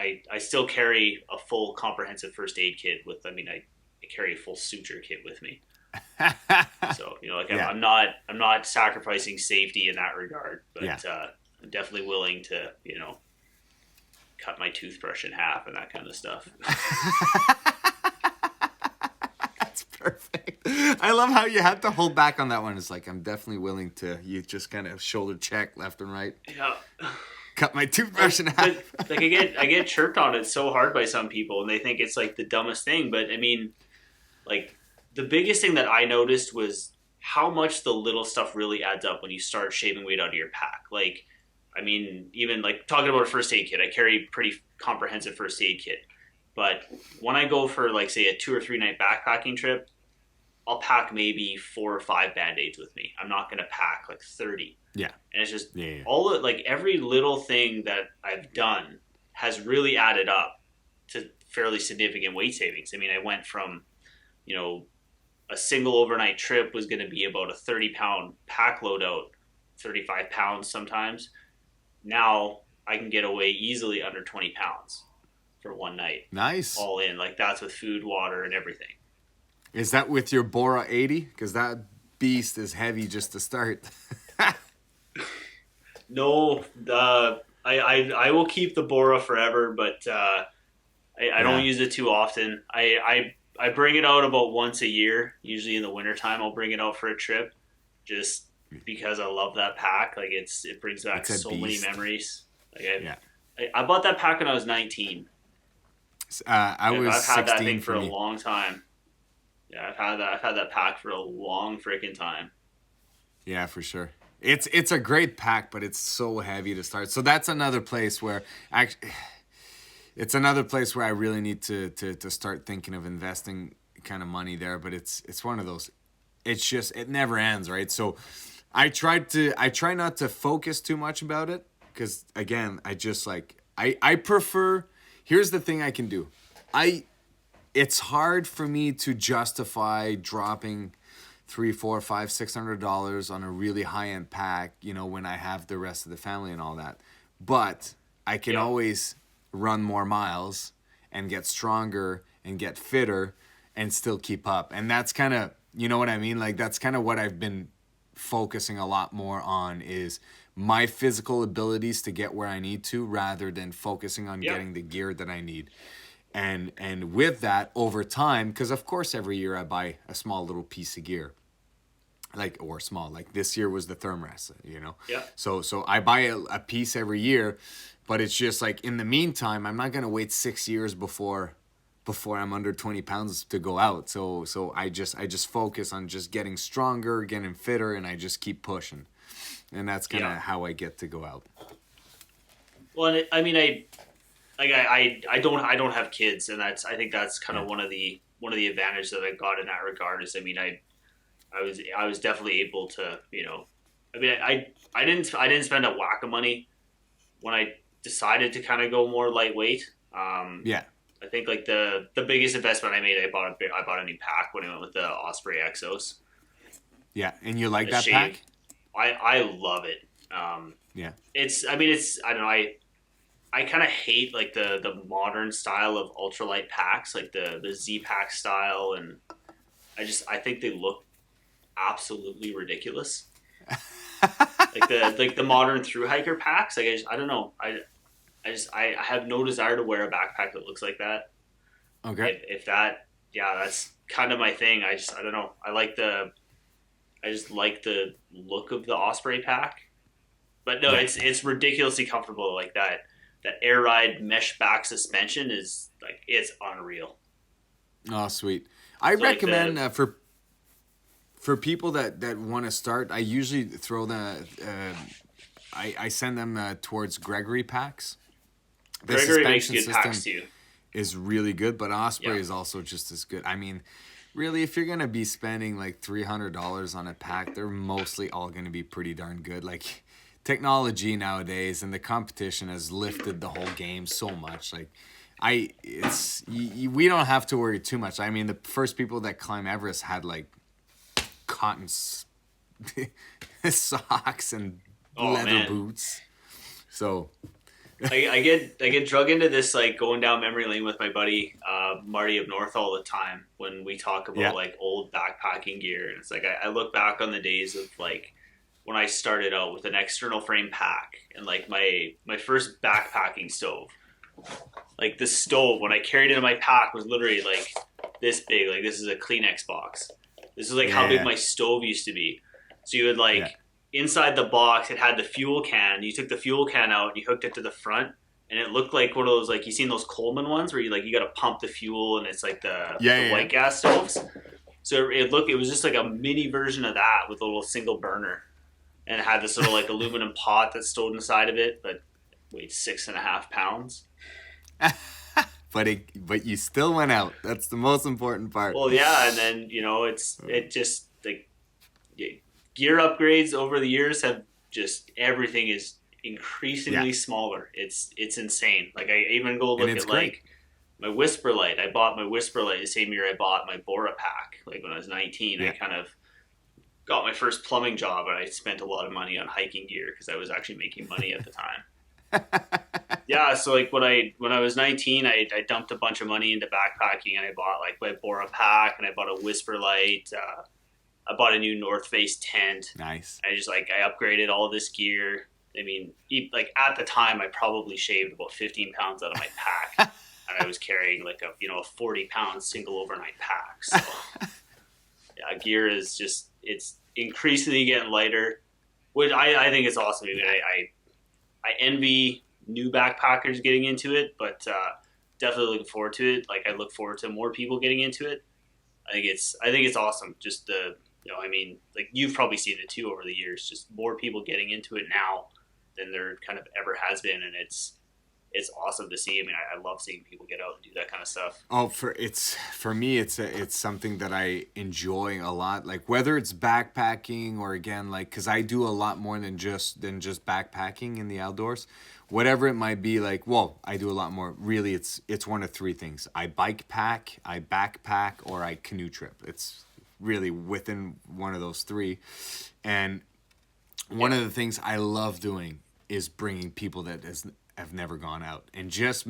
mean, I still carry a full comprehensive first aid kit with, I mean, I carry a full suture kit with me. So, you know, like Yeah. I'm not sacrificing safety in that regard, but Yeah. I'm definitely willing to, you know, cut my toothbrush in half and that kind of stuff. That's perfect. I love how you had to hold back on that one. It's like I'm definitely willing to. You just kind of shoulder check left and right. Yeah. Cut my toothbrush in half. But like I get chirped on it so hard by some people, and they think it's like the dumbest thing. But I mean, like the biggest thing that I noticed was how much the little stuff really adds up when you start shaving weight out of your pack. Like, I mean, even like talking about a first aid kit, I carry pretty comprehensive first aid kit. But when I go for like say a 2 or 3 night backpacking trip, I'll pack maybe 4 or 5 band-aids with me. I'm not going to pack like 30. Yeah. And it's just Yeah. all the, like every little thing that I've done has really added up to fairly significant weight savings. I mean, I went from, you know, a single overnight trip was going to be about a 30-pound pack load out, 35 pounds sometimes. Now I can get away easily under 20 pounds for one night. Nice. All in. Like that's with food, water, and everything. Is that with your Bora 80? Because that beast is heavy just to start. No, I will keep the Bora forever, but I don't use it too often. I bring it out about once a year, usually in the wintertime. I'll bring it out for a trip just because I love that pack. Like it brings back so many memories. Like I bought that pack when I was 19. I've had that thing for a long time. Yeah, I've had that pack for a long freaking time. Yeah, for sure. It's a great pack, but it's so heavy to start. So that's another place where it's another place where I really need to start thinking of investing kind of money there. But it's one of those. It's just it never ends, right? So I try not to focus too much about it because again, I just like I prefer. Here's the thing I can do. It's hard for me to justify dropping $300, $400, $500, $600 on a really high end pack, when I have the rest of the family and all that. But I can always run more miles and get stronger and get fitter and still keep up. And that's kind of, you know what I mean? Like that's kind of what I've been focusing a lot more on is my physical abilities to get where I need to rather than focusing on getting the gear that I need. And with that, over time, because of course every year I buy a small little piece of gear, like this year was the Thermrest, Yeah. So I buy a piece every year, but it's just like in the meantime, I'm not gonna wait 6 years before I'm under 20 pounds to go out. So I just focus on just getting stronger, getting fitter, and I just keep pushing, and that's kind of how I get to go out. Well, and I don't have kids, and I think that's kind of one of the advantages that I got in that regard is I was definitely able to I didn't spend a whack of money when I decided to kind of go more lightweight. I think like the biggest investment I made, I bought a new pack when I went with the Osprey Exos. Yeah, and you like that pack? I love it. It's I don't know, I kind of hate like the modern style of ultralight packs, like the Z pack style, and I think they look absolutely ridiculous. like the modern through hiker packs. Like I don't know. I have no desire to wear a backpack that looks like that. Okay. If that, that's kind of my thing. I don't know. I just like the look of the Osprey pack, but no, it's ridiculously comfortable. Like that air ride mesh back suspension is like it's unreal. Oh, sweet. I recommend for people that want to start. I usually throw I send them towards Gregory packs. The Gregory makes good packs too. Is really good, but Osprey is also just as good. I mean, really, if you're gonna be spending like $300 on a pack, they're mostly all gonna be pretty darn good. Like technology nowadays and the competition has lifted the whole game so much. Like we don't have to worry too much. I mean, the first people that climb Everest had like cotton socks and leather boots. So I get drug into this like going down memory lane with my buddy Marty up north all the time when we talk about like old backpacking gear, and it's like I look back on the days of like when I started out with an external frame pack and like my first backpacking stove. Like the stove when I carried it in my pack was literally like this big. Like this is a Kleenex box. This is like how big my stove used to be. So you would like inside the box, it had the fuel can. You took the fuel can out and you hooked it to the front, and it looked like one of those like you seen those Coleman ones where you got to pump the fuel, and it's like the white gas stoves. So it was just like a mini version of that with a little single burner, and it had this little like aluminum pot that's stowed inside of it, but weighed 6.5 pounds. But you still went out. That's the most important part. Well, yeah, and then it just like gear upgrades over the years have just everything is increasingly smaller. It's insane. Like I even go look at like my Whisper Light. I bought my Whisper Light the same year I bought my Bora pack. Like when I was 19, I kind of got my first plumbing job, and I spent a lot of money on hiking gear because I was actually making money at the time. So like when I was 19, I dumped a bunch of money into backpacking, and I bought like my Bora pack, and I bought a Whisper Light. I bought a new North Face tent. Nice. I upgraded all this gear. I mean, like at the time, I probably shaved about 15 pounds out of my pack, and I was carrying like a 40-pound single overnight pack. So gear is just it's increasingly getting lighter, which I think is awesome. I mean, I envy new backpackers getting into it, but definitely looking forward to it. Like I look forward to more people getting into it. I think it's awesome. Just the I mean, like you've probably seen it too over the years. Just more people getting into it now than there kind of ever has been, and it's awesome to see. I mean, I love seeing people get out and do that kind of stuff. Oh, for me, it's something that I enjoy a lot. Like whether it's backpacking or again, like because I do a lot more than just backpacking in the outdoors, whatever it might be. Like, well, I do a lot more. Really, it's one of three things: I bike pack, I backpack, or I canoe trip. It's really within one of those three, and one Yeah. of the things I love doing is bringing people that have never gone out and just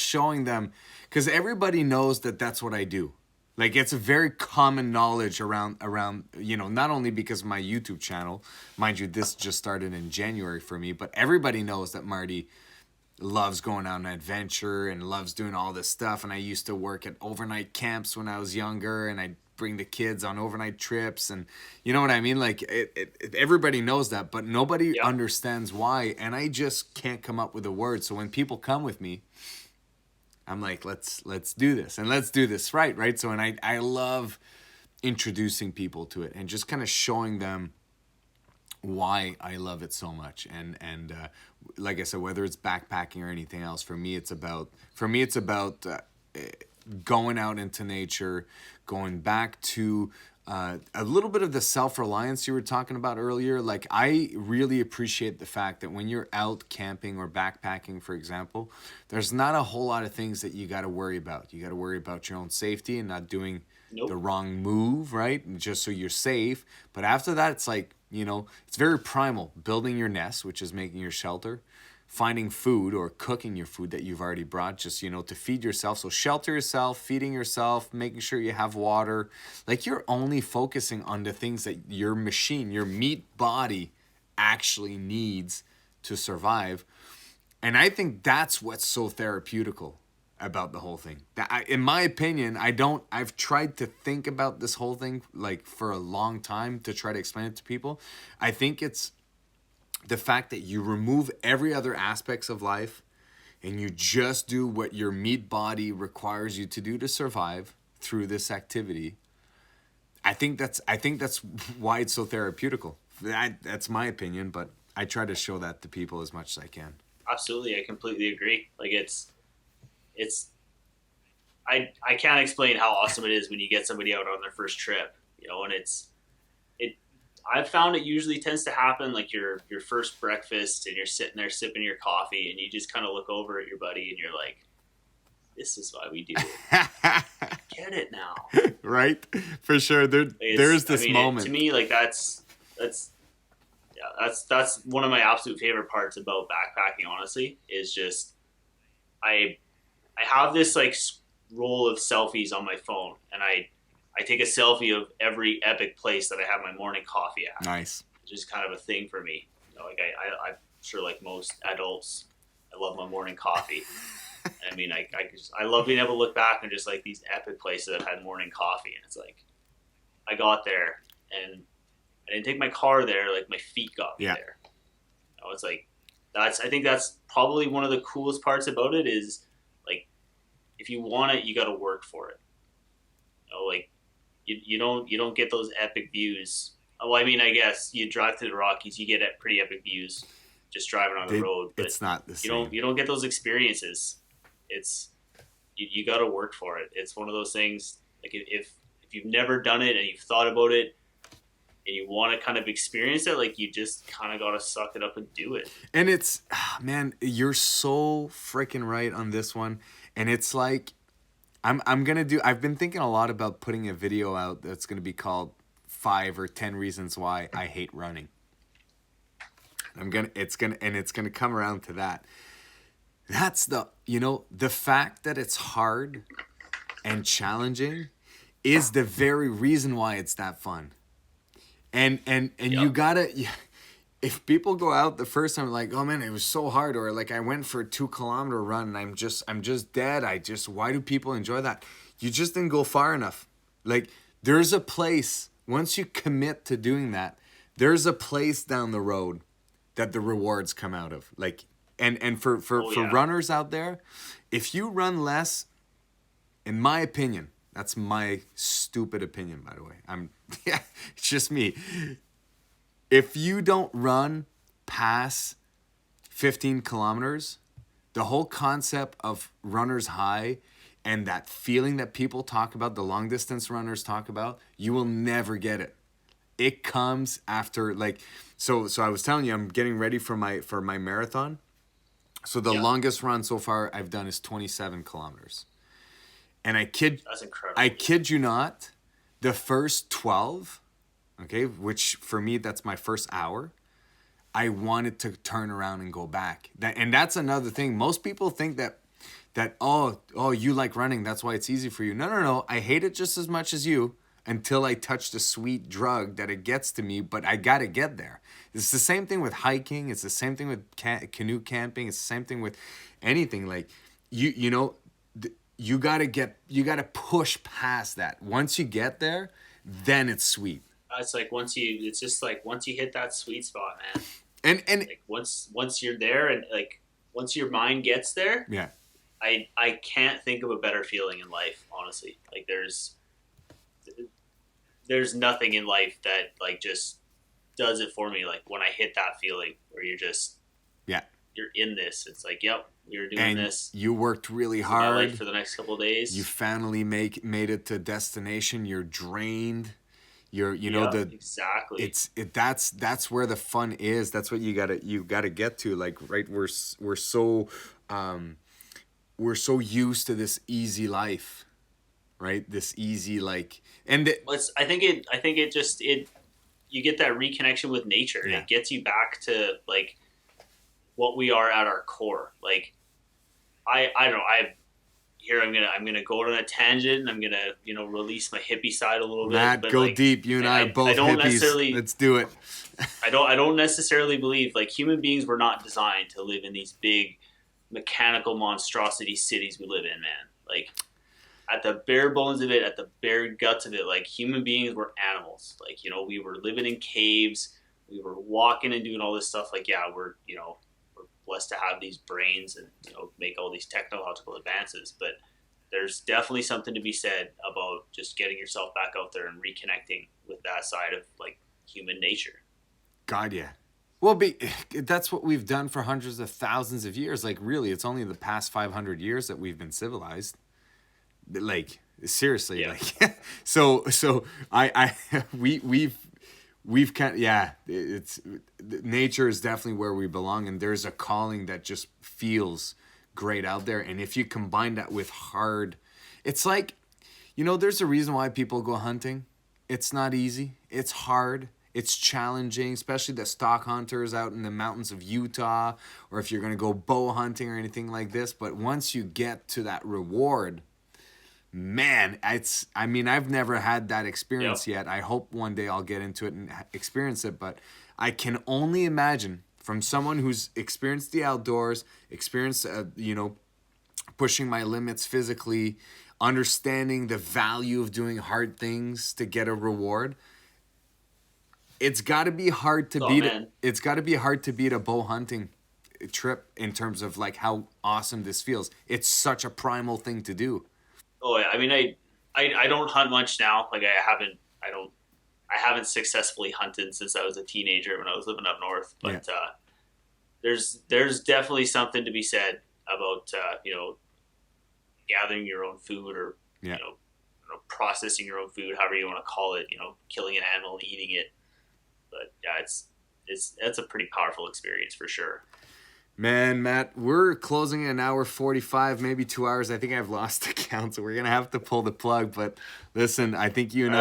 showing them, because everybody knows that that's what I do. Like it's a very common knowledge around not only because of my YouTube channel, mind you, this just started in January for me, but everybody knows that Marty loves going on an adventure and loves doing all this stuff. And I used to work at overnight camps when I was younger, and I bring the kids on overnight trips, and you know what I mean. Like everybody knows that, but nobody Yep. understands why. And I just can't come up with a word. So when people come with me, I'm like, let's do this and let's do this right. So and I love introducing people to it and just kind of showing them why I love it so much. And like I said, whether it's backpacking or anything else, for me it's about going out into nature, going back to a little bit of the self-reliance you were talking about earlier. Like I really appreciate the fact that when you're out camping or backpacking, for example, there's not a whole lot of things that you got to worry about. You got to worry about your own safety and not doing the Nope. wrong move, right? And just so you're safe. But after that, it's like, it's very primal. Building your nest, which is making your shelter, finding food or cooking your food that you've already brought, just, to feed yourself. So shelter yourself, feeding yourself, making sure you have water. Like you're only focusing on the things that your machine, your meat body actually needs to survive. And I think that's what's so therapeutical about the whole thing. In my opinion, I've tried to think about this whole thing like for a long time to try to explain it to people. I think it's the fact that you remove every other aspects of life and you just do what your meat body requires you to do to survive through this activity. I think that's why it's so therapeutical. That's my opinion, but I try to show that to people as much as I can. Absolutely, I completely agree. Like it's I can't explain how awesome it is when you get somebody out on their first trip, and it I've found it usually tends to happen like your first breakfast and you're sitting there sipping your coffee and you just kind of look over at your buddy and you're like, this is why we do it. Get it now. Right? For sure. There's this moment. To me, like that's yeah, that's one of my absolute favorite parts about backpacking. Honestly, is just I I have this like roll of selfies on my phone, and I take a selfie of every epic place that I have my morning coffee at, Nice. which is kind of a thing for me. Like I'm sure like most adults, I love my morning coffee. I mean, I love being able to look back and just like these epic places that had morning coffee, and it's like I got there and I didn't take my car there. Like my feet got me Yeah. there. It's like I think that's probably one of the coolest parts about it is like if you want it, you got to work for it. Like you don't get those epic views. Well, I mean, I guess you drive to the Rockies, you get pretty epic views just driving on the road, but It's not the you same. don't get those experiences. It's you got to work for it. It's one of those things. Like if you've never done it and you've thought about it and you want to kind of experience it, like you just kind of got to suck it up and do it. And man, you're so freaking right on this one. And it's like, I've been thinking a lot about putting a video out that's going to be called 5 or 10 Reasons Why I Hate Running. It's gonna come around to that. That's the fact that it's hard and challenging is the very reason why it's that fun. And you Yep. gotta, if people go out the first time like, oh man, it was so hard, or like I went for a 2 kilometer run and I'm just dead. Why do people enjoy that? You just didn't go far enough. Like there's a place, once you commit to doing that, there's a place down the road that the rewards come out of. Like, and for Yeah. runners out there, if you run less, in my opinion, That's my stupid opinion, by the way. Yeah, it's just me. If you don't run past 15 kilometers, the whole concept of runner's high and that feeling that people talk about, the long distance runners talk about, you will never get it. It comes after like, so I was telling you, I'm getting ready for my marathon. So the Yeah, longest run so far I've done is 27 kilometers. And that's incredible. I kid you not, the first 12, okay, which for me, that's my first hour, I wanted to turn around and go back. And that's another thing. Most people think that you like running, that's why it's easy for you. No. I hate it just as much as you until I touch the sweet drug that it gets to me, but I got to get there. It's the same thing with hiking. It's the same thing with canoe camping. It's the same thing with anything. Like you know, you got to push past that. Once you get there, then it's sweet. It's like it's just like once you hit that sweet spot, man. And Like once you're there, and like once your mind gets there, yeah. I can't think of a better feeling in life, honestly. Like there's nothing in life that like just does it for me. Like when I hit that feeling where Yeah. you're in this. It's like, yep, you're doing And this. you worked really This is my life hard. for the next couple of days. You finally made it to destination. You're drained. You know Yeah, exactly. That's where the fun is. That's what you gotta get to. Like, right, we're so used to this easy life, right? This easy, like, and I think it just you get that reconnection with nature. Yeah. It gets you back to like what we are at our core. Like I don't know, I'm gonna go on a tangent and I'm gonna release my hippie side a little Matt, bit. But go like deep. You and I are both I don't hippies. necessarily Let's do it. I don't necessarily believe like human beings were not designed to live in these big mechanical monstrosity cities we live in, man. Like at the bare bones of it, at the bare guts of it, like human beings were animals. Like, we were living in caves, we were walking and doing all this stuff. Like, yeah, we're blessed to have these brains and, make all these technological advances. But there's definitely something to be said about just getting yourself back out there and reconnecting with that side of like human nature. God, yeah. Well, that's what we've done for hundreds of thousands of years. Like, really, it's only the past 500 years that we've been civilized. Like, seriously, Yeah. like, so we've kind of, yeah, it's nature is definitely where we belong, and there's a calling that just feels great out there. And if you combine that with hard, it's like, there's a reason why people go hunting. It's not easy. It's hard. It's challenging, especially the stock hunters out in the mountains of Utah, or if you're going to go bow hunting or anything like this. But once you get to that reward, man, I've never had that experience yet. I hope one day I'll get into it and experience it. But I can only imagine, from someone who's experienced the outdoors, experienced, pushing my limits physically, understanding the value of doing hard things to get a reward. It's got to be hard to beat it. It's got to be hard to beat a bow hunting trip in terms of like how awesome this feels. It's such a primal thing to do. Oh yeah, I mean, I don't hunt much now. Like I haven't successfully hunted since I was a teenager when I was living up north. But there's definitely something to be said about gathering your own food or processing your own food, however you want to call it. Killing an animal and eating it. But yeah, that's a pretty powerful experience for sure. Man, Matt, we're closing at an hour 45, maybe 2 hours. I think I've lost the count, so we're gonna have to pull the plug. But listen, I think you and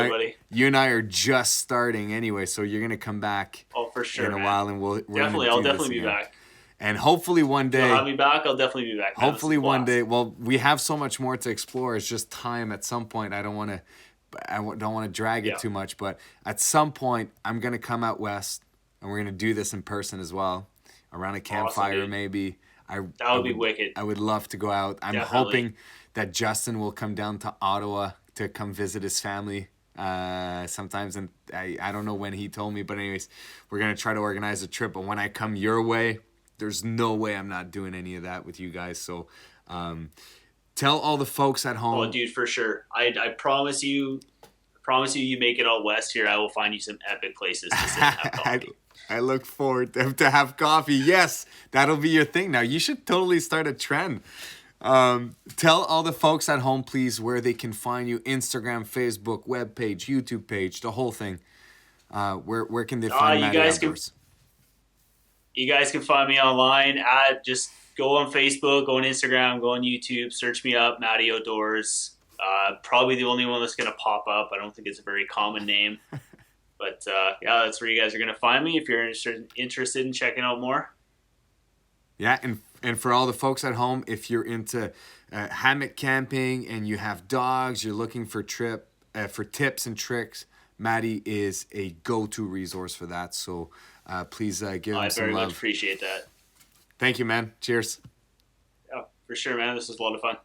I are just starting anyway, so you're gonna come back. Oh, for sure, in a while, and we're I'll definitely be back. And hopefully one day, you'll have me back. I'll definitely be back. Hopefully one day. Well, we have so much more to explore. It's just time. At some point, I don't want to drag it too much, but at some point, I'm gonna come out west, and we're gonna do this in person as well. Around a campfire, awesome, maybe. That would be wicked. I would love to go out. I'm hoping that Justin will come down to Ottawa to come visit his family sometimes. And I don't know when he told me. But anyways, we're going to try to organize a trip. But when I come your way, there's no way I'm not doing any of that with you guys. So Tell all the folks at Oh, home. dude, for sure. I promise you, you make it out west here, I will find you some epic places to sit and have I, coffee. I look forward to have coffee. Yes, that'll be your thing. Now, you should totally start a trend. Tell all the folks at home, please, where they can find you. Instagram, Facebook, webpage, YouTube page, the whole thing. Where can they find You Matty guys can Outdoors? find me online at just go on Facebook, go on Instagram, go on YouTube, search me up, Matty Outdoors. Probably the only one that's gonna pop up. I don't think it's a very common name, but yeah, that's where you guys are gonna find me if you're interested in checking out more. Yeah, and for all the folks at home, if you're into hammock camping and you have dogs, you're looking for for tips and tricks, Matty is a go-to resource for that. So please give him I some very much love. appreciate that. Thank you, man. Cheers. Yeah, for sure, man. This was a lot of fun.